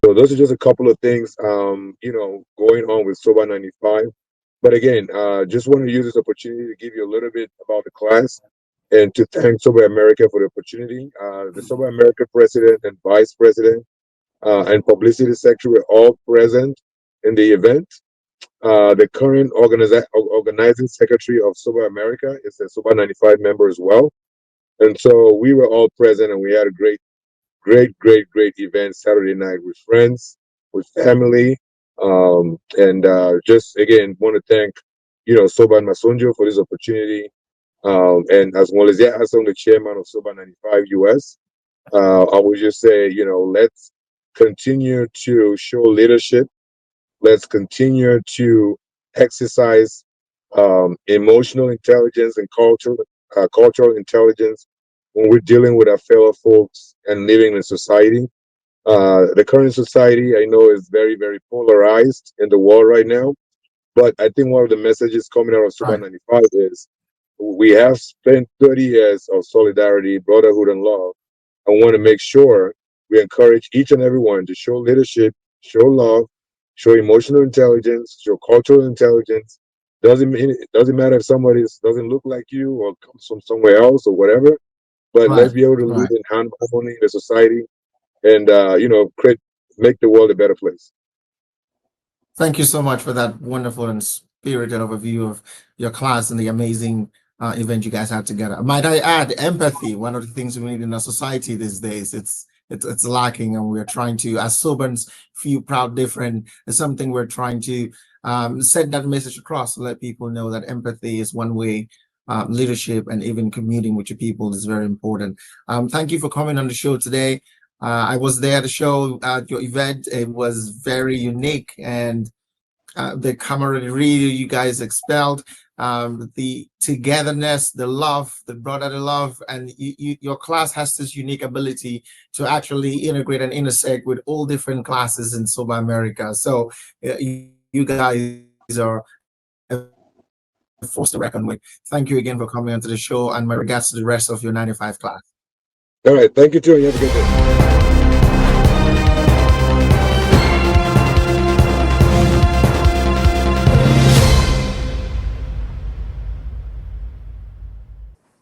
So those are just a couple of things, going on with SOBA 95. But again, just want to use this opportunity to give you a little bit about the class and to thank SOBA America for the opportunity. The SOBA America president and vice president and publicity secretary were all present in the event. The current organizing secretary of SOBA America is a SOBA 95 member as well. And so we were all present and we had a great event Saturday night with friends, with family. And just again, want to thank, Soban Masonjo for this opportunity. And as well as I'm the chairman of SOBA 95 US. I would just say, let's continue to show leadership. Let's continue to exercise emotional intelligence and cultural intelligence when we're dealing with our fellow folks and living in society. The current society, I know, is very, very polarized in the world right now. But I think one of the messages coming out of SOBA 95 is we have spent 30 years of solidarity, brotherhood, and love. I want to make sure we encourage each and everyone to show leadership, show love, show emotional intelligence, show cultural intelligence. It doesn't matter if somebody doesn't look like you or comes from somewhere else or whatever. But let's be able to live in harmony in the society and make the world a better place. Thank you so much for that wonderful and spirited overview of your class and the amazing event you guys had together. Might I add, empathy, one of the things we need in our society these days. It's lacking, and we're trying to, as Sobans, feel proud, different. It's something we're trying to send that message across to let people know that empathy is one way. Leadership and even commuting with your people is very important. Thank you for coming on the show today. I was there at the show at your event. It was very unique, and the camaraderie you guys expelled, the togetherness, the love, the brotherly love, and your class has this unique ability to actually integrate and intersect with all different classes in SOBA America. So you guys are a force to reckon with. Thank you again for coming onto the show, and my regards to the rest of your 95 class. All right, thank you too. You have a good day.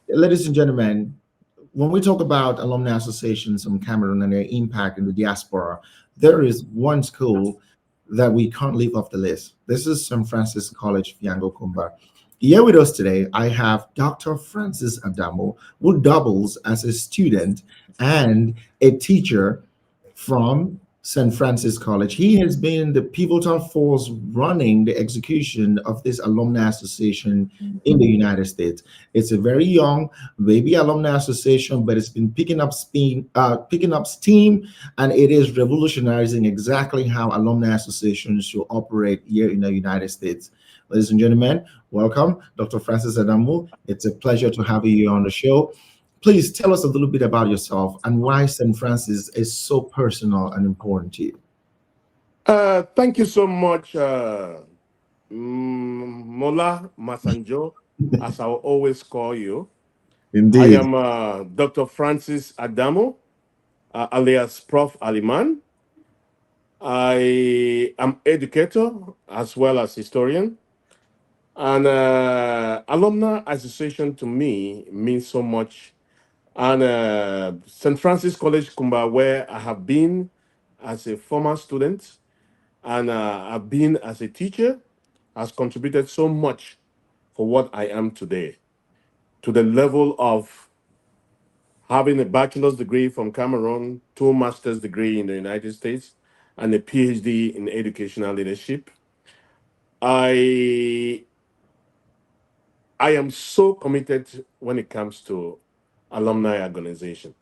Ladies and gentlemen, when we talk about alumni associations from Cameroon and their impact in the diaspora, there is one school that we can't leave off the list. This is St. Francis College, Fiango Kumba. Here with us today, I have Dr. Francis Adamo, who doubles as a student and a teacher from St. Francis College. He has been the pivotal force running the execution of this alumni association in the United States. It's a very young baby alumni association, but it's been picking up steam, and it is revolutionizing exactly how alumni associations should operate here in the United States. Ladies and gentlemen, welcome, Dr. Francis Adamo. It's a pleasure to have you on the show. Please tell us a little bit about yourself and why St. Francis is so personal and important to you. Thank you so much, Mola Masanjo, as I will always call you. Indeed. I am Dr. Francis Adamo, alias Prof. Aliman. I am educator as well as historian. And alumni association to me means so much. And St. Francis College Kumba, where I have been as a former student and I've been as a teacher, has contributed so much for what I am today, to the level of having a bachelor's degree from Cameroon, 2 master's degree in the United States, and a PhD in educational leadership. I am so committed when it comes to alumni organization.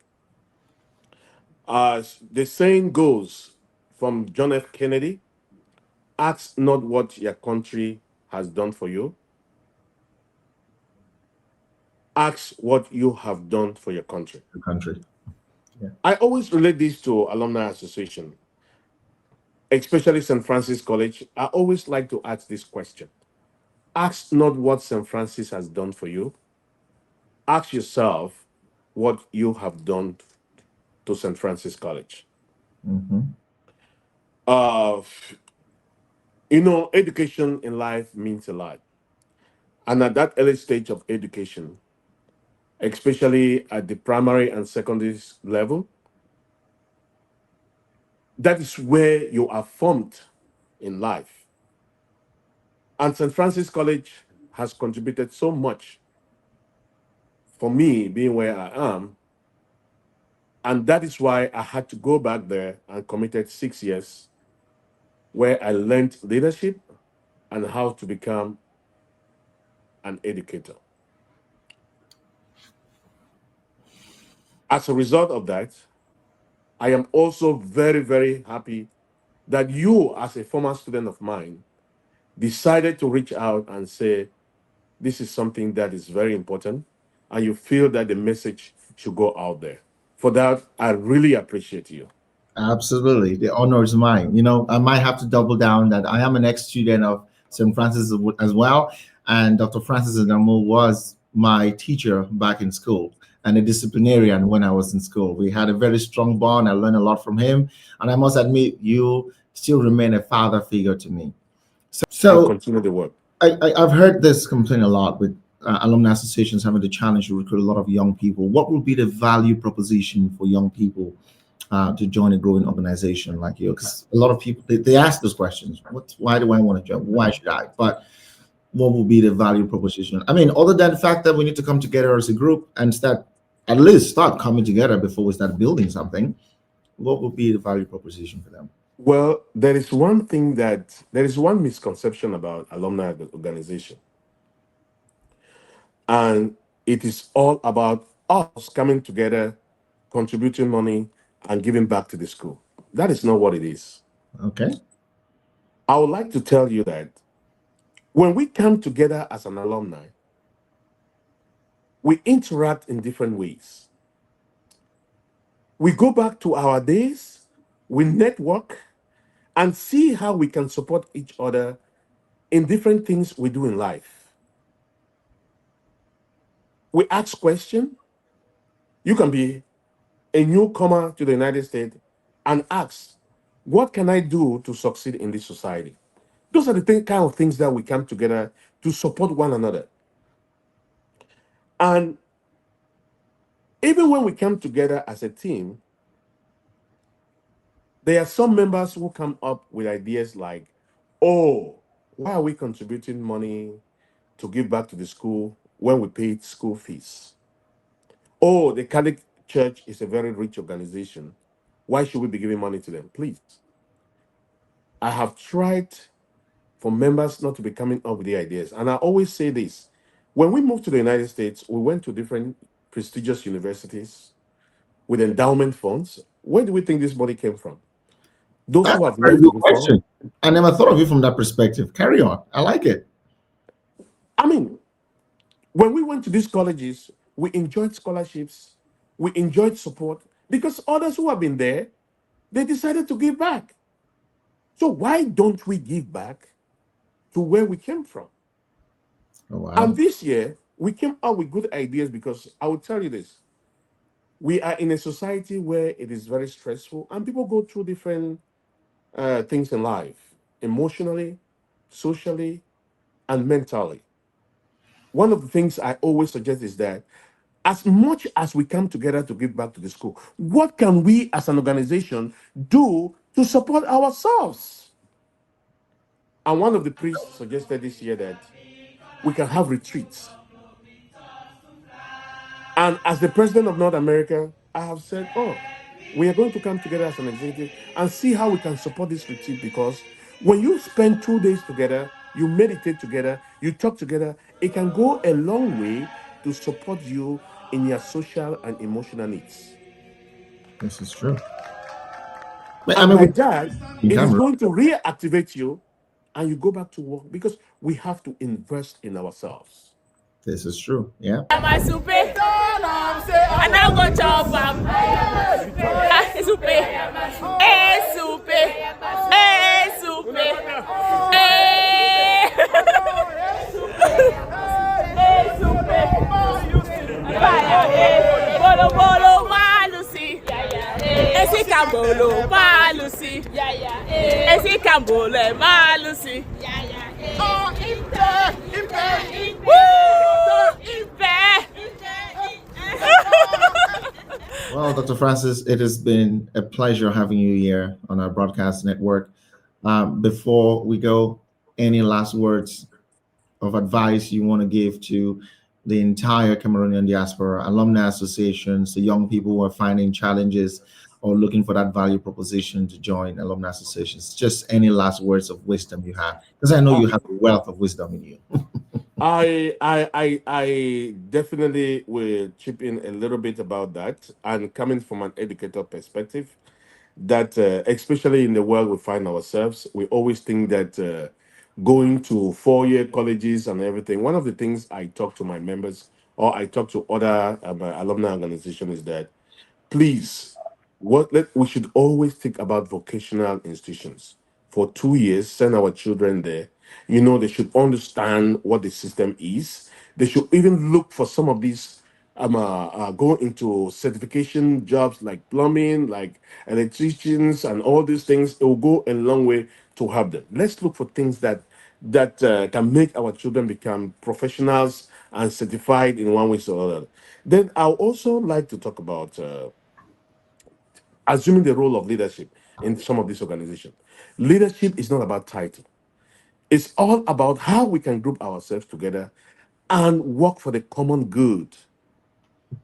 As the saying goes from John F. Kennedy, ask not what your country has done for you, ask what you have done for your country. The country. Yeah. I always relate this to alumni association, especially St. Francis College. I always like to ask this question. Ask not what St. Francis has done for you. Ask yourself what you have done to St. Francis College. Mm-hmm. Education in life means a lot. And at that early stage of education, especially at the primary and secondary level, that is where you are formed in life. And St. Francis College has contributed so much for me being where I am. And that is why I had to go back there and committed 6 years where I learned leadership and how to become an educator. As a result of that, I am also very, very happy that you, as a former student of mine, decided to reach out and say, this is something that is very important, and you feel that the message should go out there. For that, I really appreciate you. Absolutely. The honor is mine. You know, I might have to double down that I am an ex-student of St. Francis as well. And Dr. Francis Adamu was my teacher back in school and a disciplinarian when I was in school. We had a very strong bond. I learned a lot from him. And I must admit, you still remain a father figure to me. So I'll continue the work. I've heard this complaint a lot with alumni associations having the challenge to recruit a lot of young people. What would be the value proposition for young people to join a growing organization like you? Because a lot of people, they ask those questions. Why do I want to join? Why should I? But what will be the value proposition? I mean, other than the fact that we need to come together as a group and start coming together before we start building something, what would be the value proposition for them? Well, there is one misconception about alumni organization. And it is all about us coming together, contributing money, and giving back to the school. That is not what it is. Okay. I would like to tell you that when we come together as an alumni, we interact in different ways. We go back to our days, we network, and see how we can support each other in different things we do in life. We ask questions. You can be a newcomer to the United States and ask, what can I do to succeed in this society? Those are the kind of things that we come together to support one another. And even when we come together as a team, there are some members who come up with ideas like, oh, why are we contributing money to give back to the school when we paid school fees? Oh, the Catholic Church is a very rich organization. Why should we be giving money to them? Please. I have tried for members not to be coming up with the ideas. And I always say this. When we moved to the United States, we went to different prestigious universities with endowment funds. Where do we think this money came from? Those That's who have a very left good before. question. I never thought of it from that perspective. Carry on. I like it. I mean, when we went to these colleges, we enjoyed scholarships, we enjoyed support, because others who have been there, they decided to give back. So why don't we give back to where we came from? Oh, wow. And this year, we came up with good ideas because I will tell you this. We are in a society where it is very stressful and people go through different things in life, emotionally, socially, and mentally. One of the things I always suggest is that as much as we come together to give back to the school, what can we as an organization do to support ourselves? And one of the priests suggested this year that we can have retreats. And as the president of North America, I have said, oh, we are going to come together as an executive and see how we can support this retreat, because when you spend 2 days together, you meditate together, you talk together, it can go a long way to support you in your social and emotional needs. This is true. And by that, in it is Cameroon. going to reactivate you and you go back to work, because we have to invest in ourselves. This is true. Yeah. My soup, and I'm going to chop soup, soup, bolo bolo malusi, esi kambolo malusi, esi kambole malusi. Oh, Well, Dr. Francis, it has been a pleasure having you here on our broadcast network. Before we go, any last words of advice you want to give to the entire Cameroonian diaspora, alumni associations, the young people who are finding challenges or looking for that value proposition to join alumni associations? Just any last words of wisdom you have, because I know you have a wealth of wisdom in you. I definitely will chip in a little bit about that. And coming from an educator perspective, that especially in the world we find ourselves, we always think that going to four-year colleges and everything, one of the things I talk to my members or I talk to other alumni organizations is that, please, we should always think about vocational institutions. For 2 years, send our children there. You know, they should understand what the system is. They should even look for some of these go into certification jobs like plumbing, like electricians, and all these things. It will go a long way to help them. Let's look for things that can make our children become professionals and certified in one way or another. Then I'll also like to talk about assuming the role of leadership in some of these organizations. Leadership is not about title. It's all about how we can group ourselves together and work for the common good,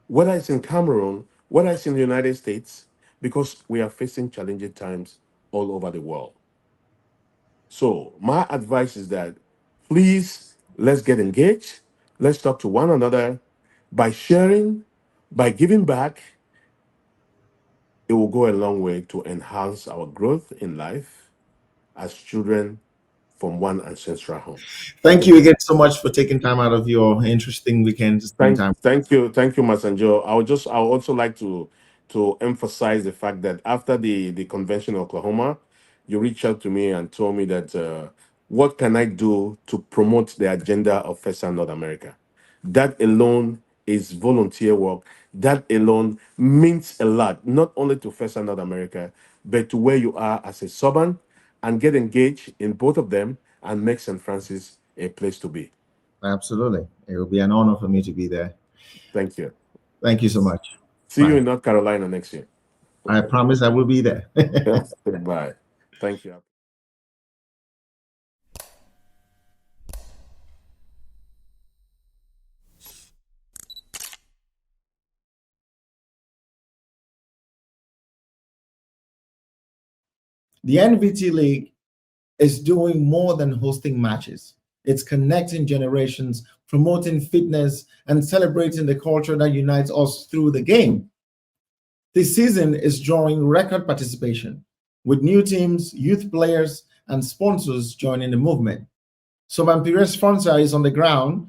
whether it's in Cameroon, whether it's in the United States, because we are facing challenging times all over the world. So my advice is that, please, let's get engaged. Let's talk to one another. By sharing, by giving back, it will go a long way to enhance our growth in life as children from one ancestral home. Thank you again so much for taking time out of your interesting weekend to spend time. Thank you, Masanjo. I would also like to emphasize the fact that after the convention in Oklahoma, you reached out to me and told me that what can I do to promote the agenda of FESA North America. That alone is volunteer work. That alone means a lot, not only to FESA North America, but to where you are as a Soban, and get engaged in both of them and make St. Francis a place to be. Absolutely. It will be an honor for me to be there. Thank you. Thank you so much. See you in North Carolina next year. I promise I will be there. Bye. Thank you. The NVT League is doing more than hosting matches. It's connecting generations, promoting fitness, and celebrating the culture that unites us through the game. This season is drawing record participation, with new teams, youth players, and sponsors joining the movement. SOBA America sponsor is on the ground.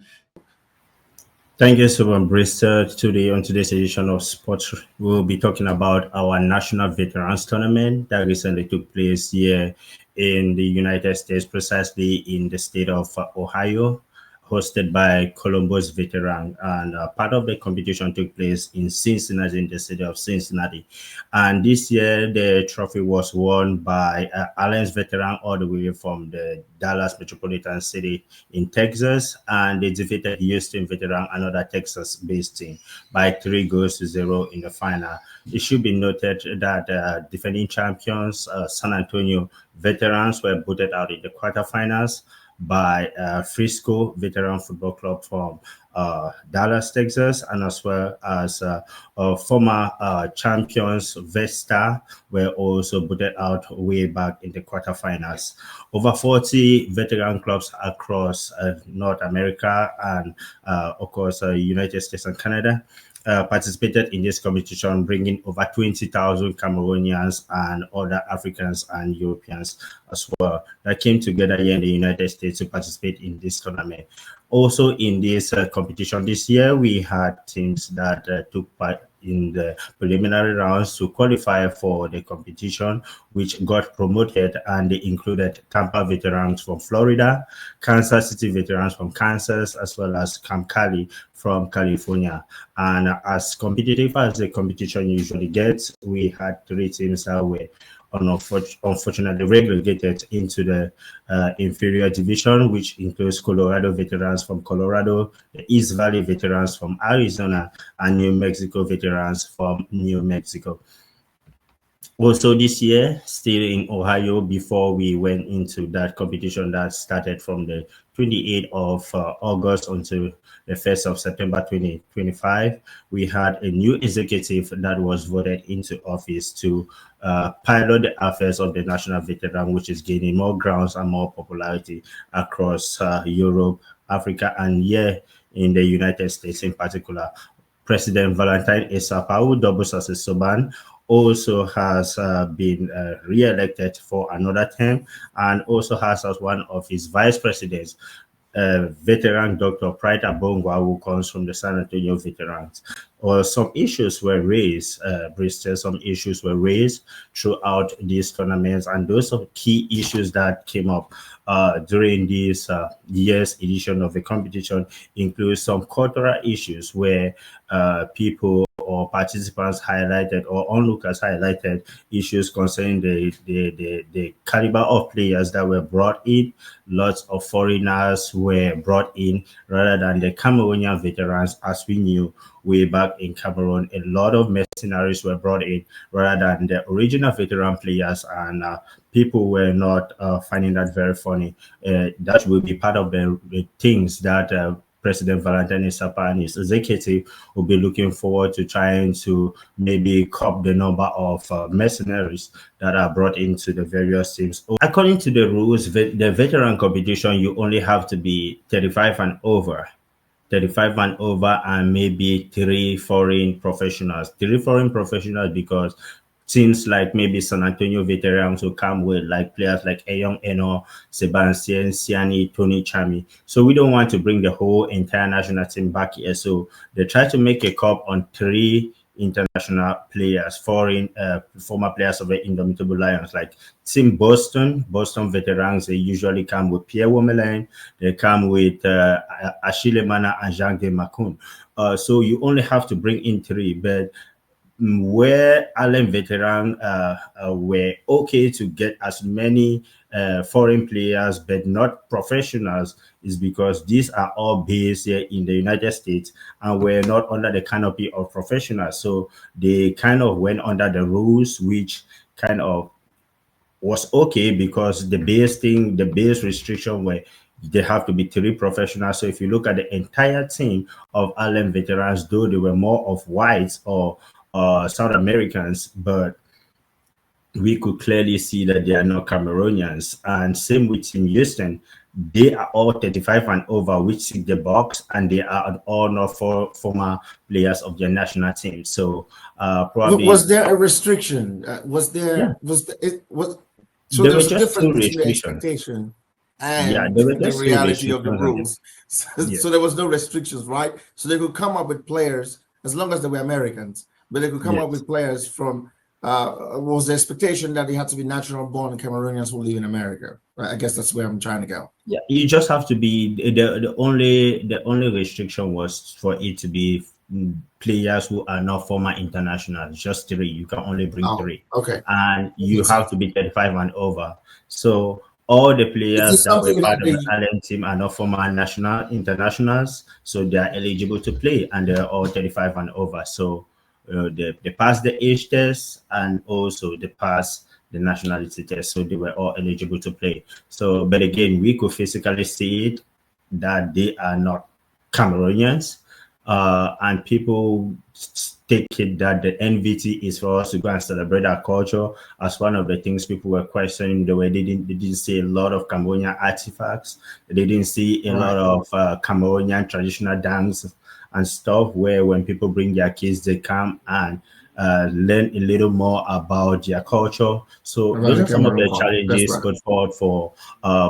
Thank you, Soban Bristol. On today's edition of Sports, we'll be talking about our National Veterans Tournament that recently took place here in the United States, precisely in the state of Ohio, hosted by Columbus Veteran. And part of the competition took place in Cincinnati, in the city of Cincinnati. And this year, the trophy was won by Allen's Veteran, all the way from the Dallas metropolitan city in Texas. And they defeated Houston Veteran, another Texas-based team, by 3-0 in the final. It should be noted that defending champions, San Antonio Veterans, were booted out in the quarterfinals. by Frisco Veteran Football Club from Dallas, Texas, and as well as former champions Vesta were also booted out way back in the quarterfinals. Over 40 veteran clubs across North America and, of course, United States and Canada participated in this competition, bringing over 20,000 Cameroonians and other Africans and Europeans as well that came together here in the United States to participate in this tournament. Also in this competition this year, we had teams that took part in the preliminary rounds to qualify for the competition, which got promoted, and they included Tampa veterans from Florida, Kansas City veterans from Kansas, as well as Camp Cali from California. And as competitive as the competition usually gets, we had 3 teams that were unfortunately relegated into the inferior division, which includes Colorado veterans from Colorado, the East Valley veterans from Arizona, and New Mexico veterans from New Mexico. Also this year, still in Ohio, before we went into that competition that started from the 28th of August until the 1st of September 2025, we had a new executive that was voted into office to pilot the affairs of the national veteran, which is gaining more grounds and more popularity across Europe, Africa, and here in the United States in particular. President Valentine Esapa, who doubles as a Soban, also has been re-elected for another term, and also has as one of his vice presidents, veteran Dr. Pride Abongwa, who comes from the San Antonio veterans. Some issues were raised, Bristol, some issues were raised throughout these tournaments, and those are key issues that came up during this year's edition of the competition include some cultural issues where people or participants highlighted or onlookers highlighted issues concerning the caliber of players that were brought in. Lots of foreigners were brought in rather than the Cameroonian veterans, as we knew way back in Cameroon. A lot of mercenaries were brought in rather than the original veteran players, and people were not finding that very funny. That will be part of the things that President Valentine Esapa and his executive will be looking forward to, trying to maybe curb the number of mercenaries that are brought into the various teams. According to the rules, the veteran competition, you only have to be 35 and over. 35 and over, and maybe 3 foreign professionals. 3 foreign professionals because teams like maybe San Antonio veterans who come with like players like Eyong Eno, Sebastian Siani, Tony Chami. So we don't want to bring the whole entire national team back here. So they try to make a cup on 3 international players, foreign former players of the Indomitable Lions, like Team Boston veterans. They usually come with Pierre Womelin, they come with Achille Mana and Jean de Macun. So you only have to bring in 3, but where Allen veteran were okay to get as many foreign players but not professionals is because these are all based here in the United States and were not under the canopy of professionals. So they kind of went under the rules, which kind of was okay because the base restriction were they have to be 3 professionals. So if you look at the entire team of Allen veterans, though they were more of whites or South Americans, but we could clearly see that they are not Cameroonians. And same with Team Houston, they are all 35 and over, which tick the box, and they are all not former players of their national team. So probably was there a restriction? So there was a difference between the expectation and the reality of the rules. So there was no restrictions, right? So they could come up with players as long as they were Americans, but they could come up with players from was the expectation that they had to be natural born Cameroonians who live in America. Right? I guess that's where I'm trying to go. Yeah, you just have to be the only restriction was for it to be players who are not former internationals. Just 3. You can only bring 3. Okay. And you have to be 35 and over. So all the players that were part of the Allen team are not former internationals, so they are eligible to play, and they're all 35 and over. So they pass the age test, and also they pass the nationality test, so they were all eligible to play. So, but again, we could physically see it that they are not Cameroonians, and people take it that the NVT is for us to go and celebrate our culture. As one of the things people were questioning, they didn't see a lot of Cameroonian artifacts. They didn't see a lot of Cameroonian traditional dance and stuff, where when people bring their kids, they come and learn a little more about their culture. So those are some of the challenges put forward for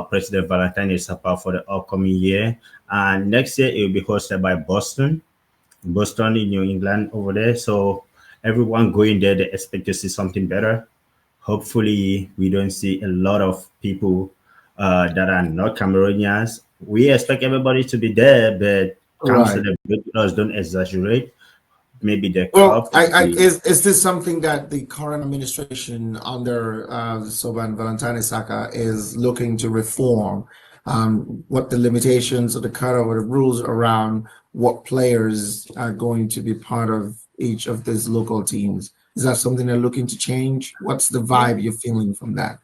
President Valentine Isapa for the upcoming year. And next year it will be hosted by Boston in New England over there. So everyone going there, they expect to see something better. Hopefully we don't see a lot of people that are not Cameroonians. We expect everybody to be there, but council don't exaggerate. Maybe the well, is this something that the current administration under SOBA and Valentine Isaka is looking to reform? What the limitations or the cutoff or the rules around what players are going to be part of each of these local teams? Is that something they're looking to change? What's the vibe you're feeling from that?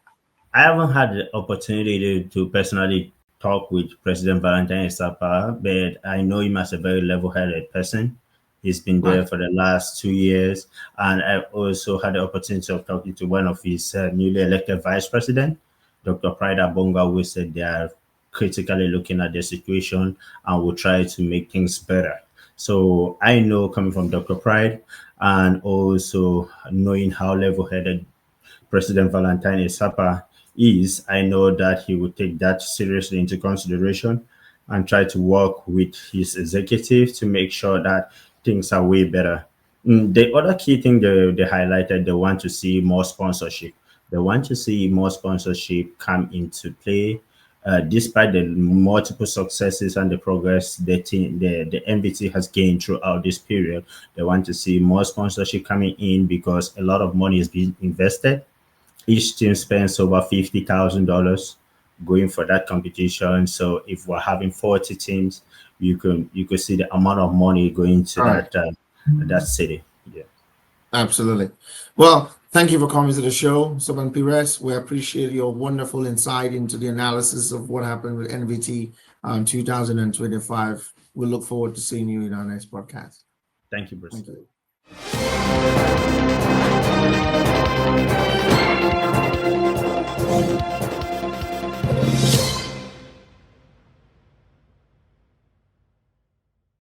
I haven't had the opportunity to personally talk with President Valentine Isaka, but I know him as a very level-headed person. He's been there for the last 2 years, and I've also had the opportunity of talking to one of his newly elected vice president, Dr. Pride Abonga, who said they are critically looking at the situation and will try to make things better. So I know, coming from Dr. Pride and also knowing how level-headed President Valentine Isapa is, I know that he will take that seriously into consideration and try to work with his executive to make sure that things are way better. The other key thing they highlighted, they want to see more sponsorship. They want to see more sponsorship come into play. Despite the multiple successes and the progress the NVT has gained throughout this period, they want to see more sponsorship coming in because a lot of money is being invested. Each team spends over $50,000 going for that competition. So if we're having 40 teams, you could see the amount of money going to that city. Yeah, absolutely. Well, thank you for coming to the show, Soban Pires. We appreciate your wonderful insight into the analysis of what happened with NVT 2025. We look forward to seeing you in our next podcast. Thank you, Bruce. Thank you.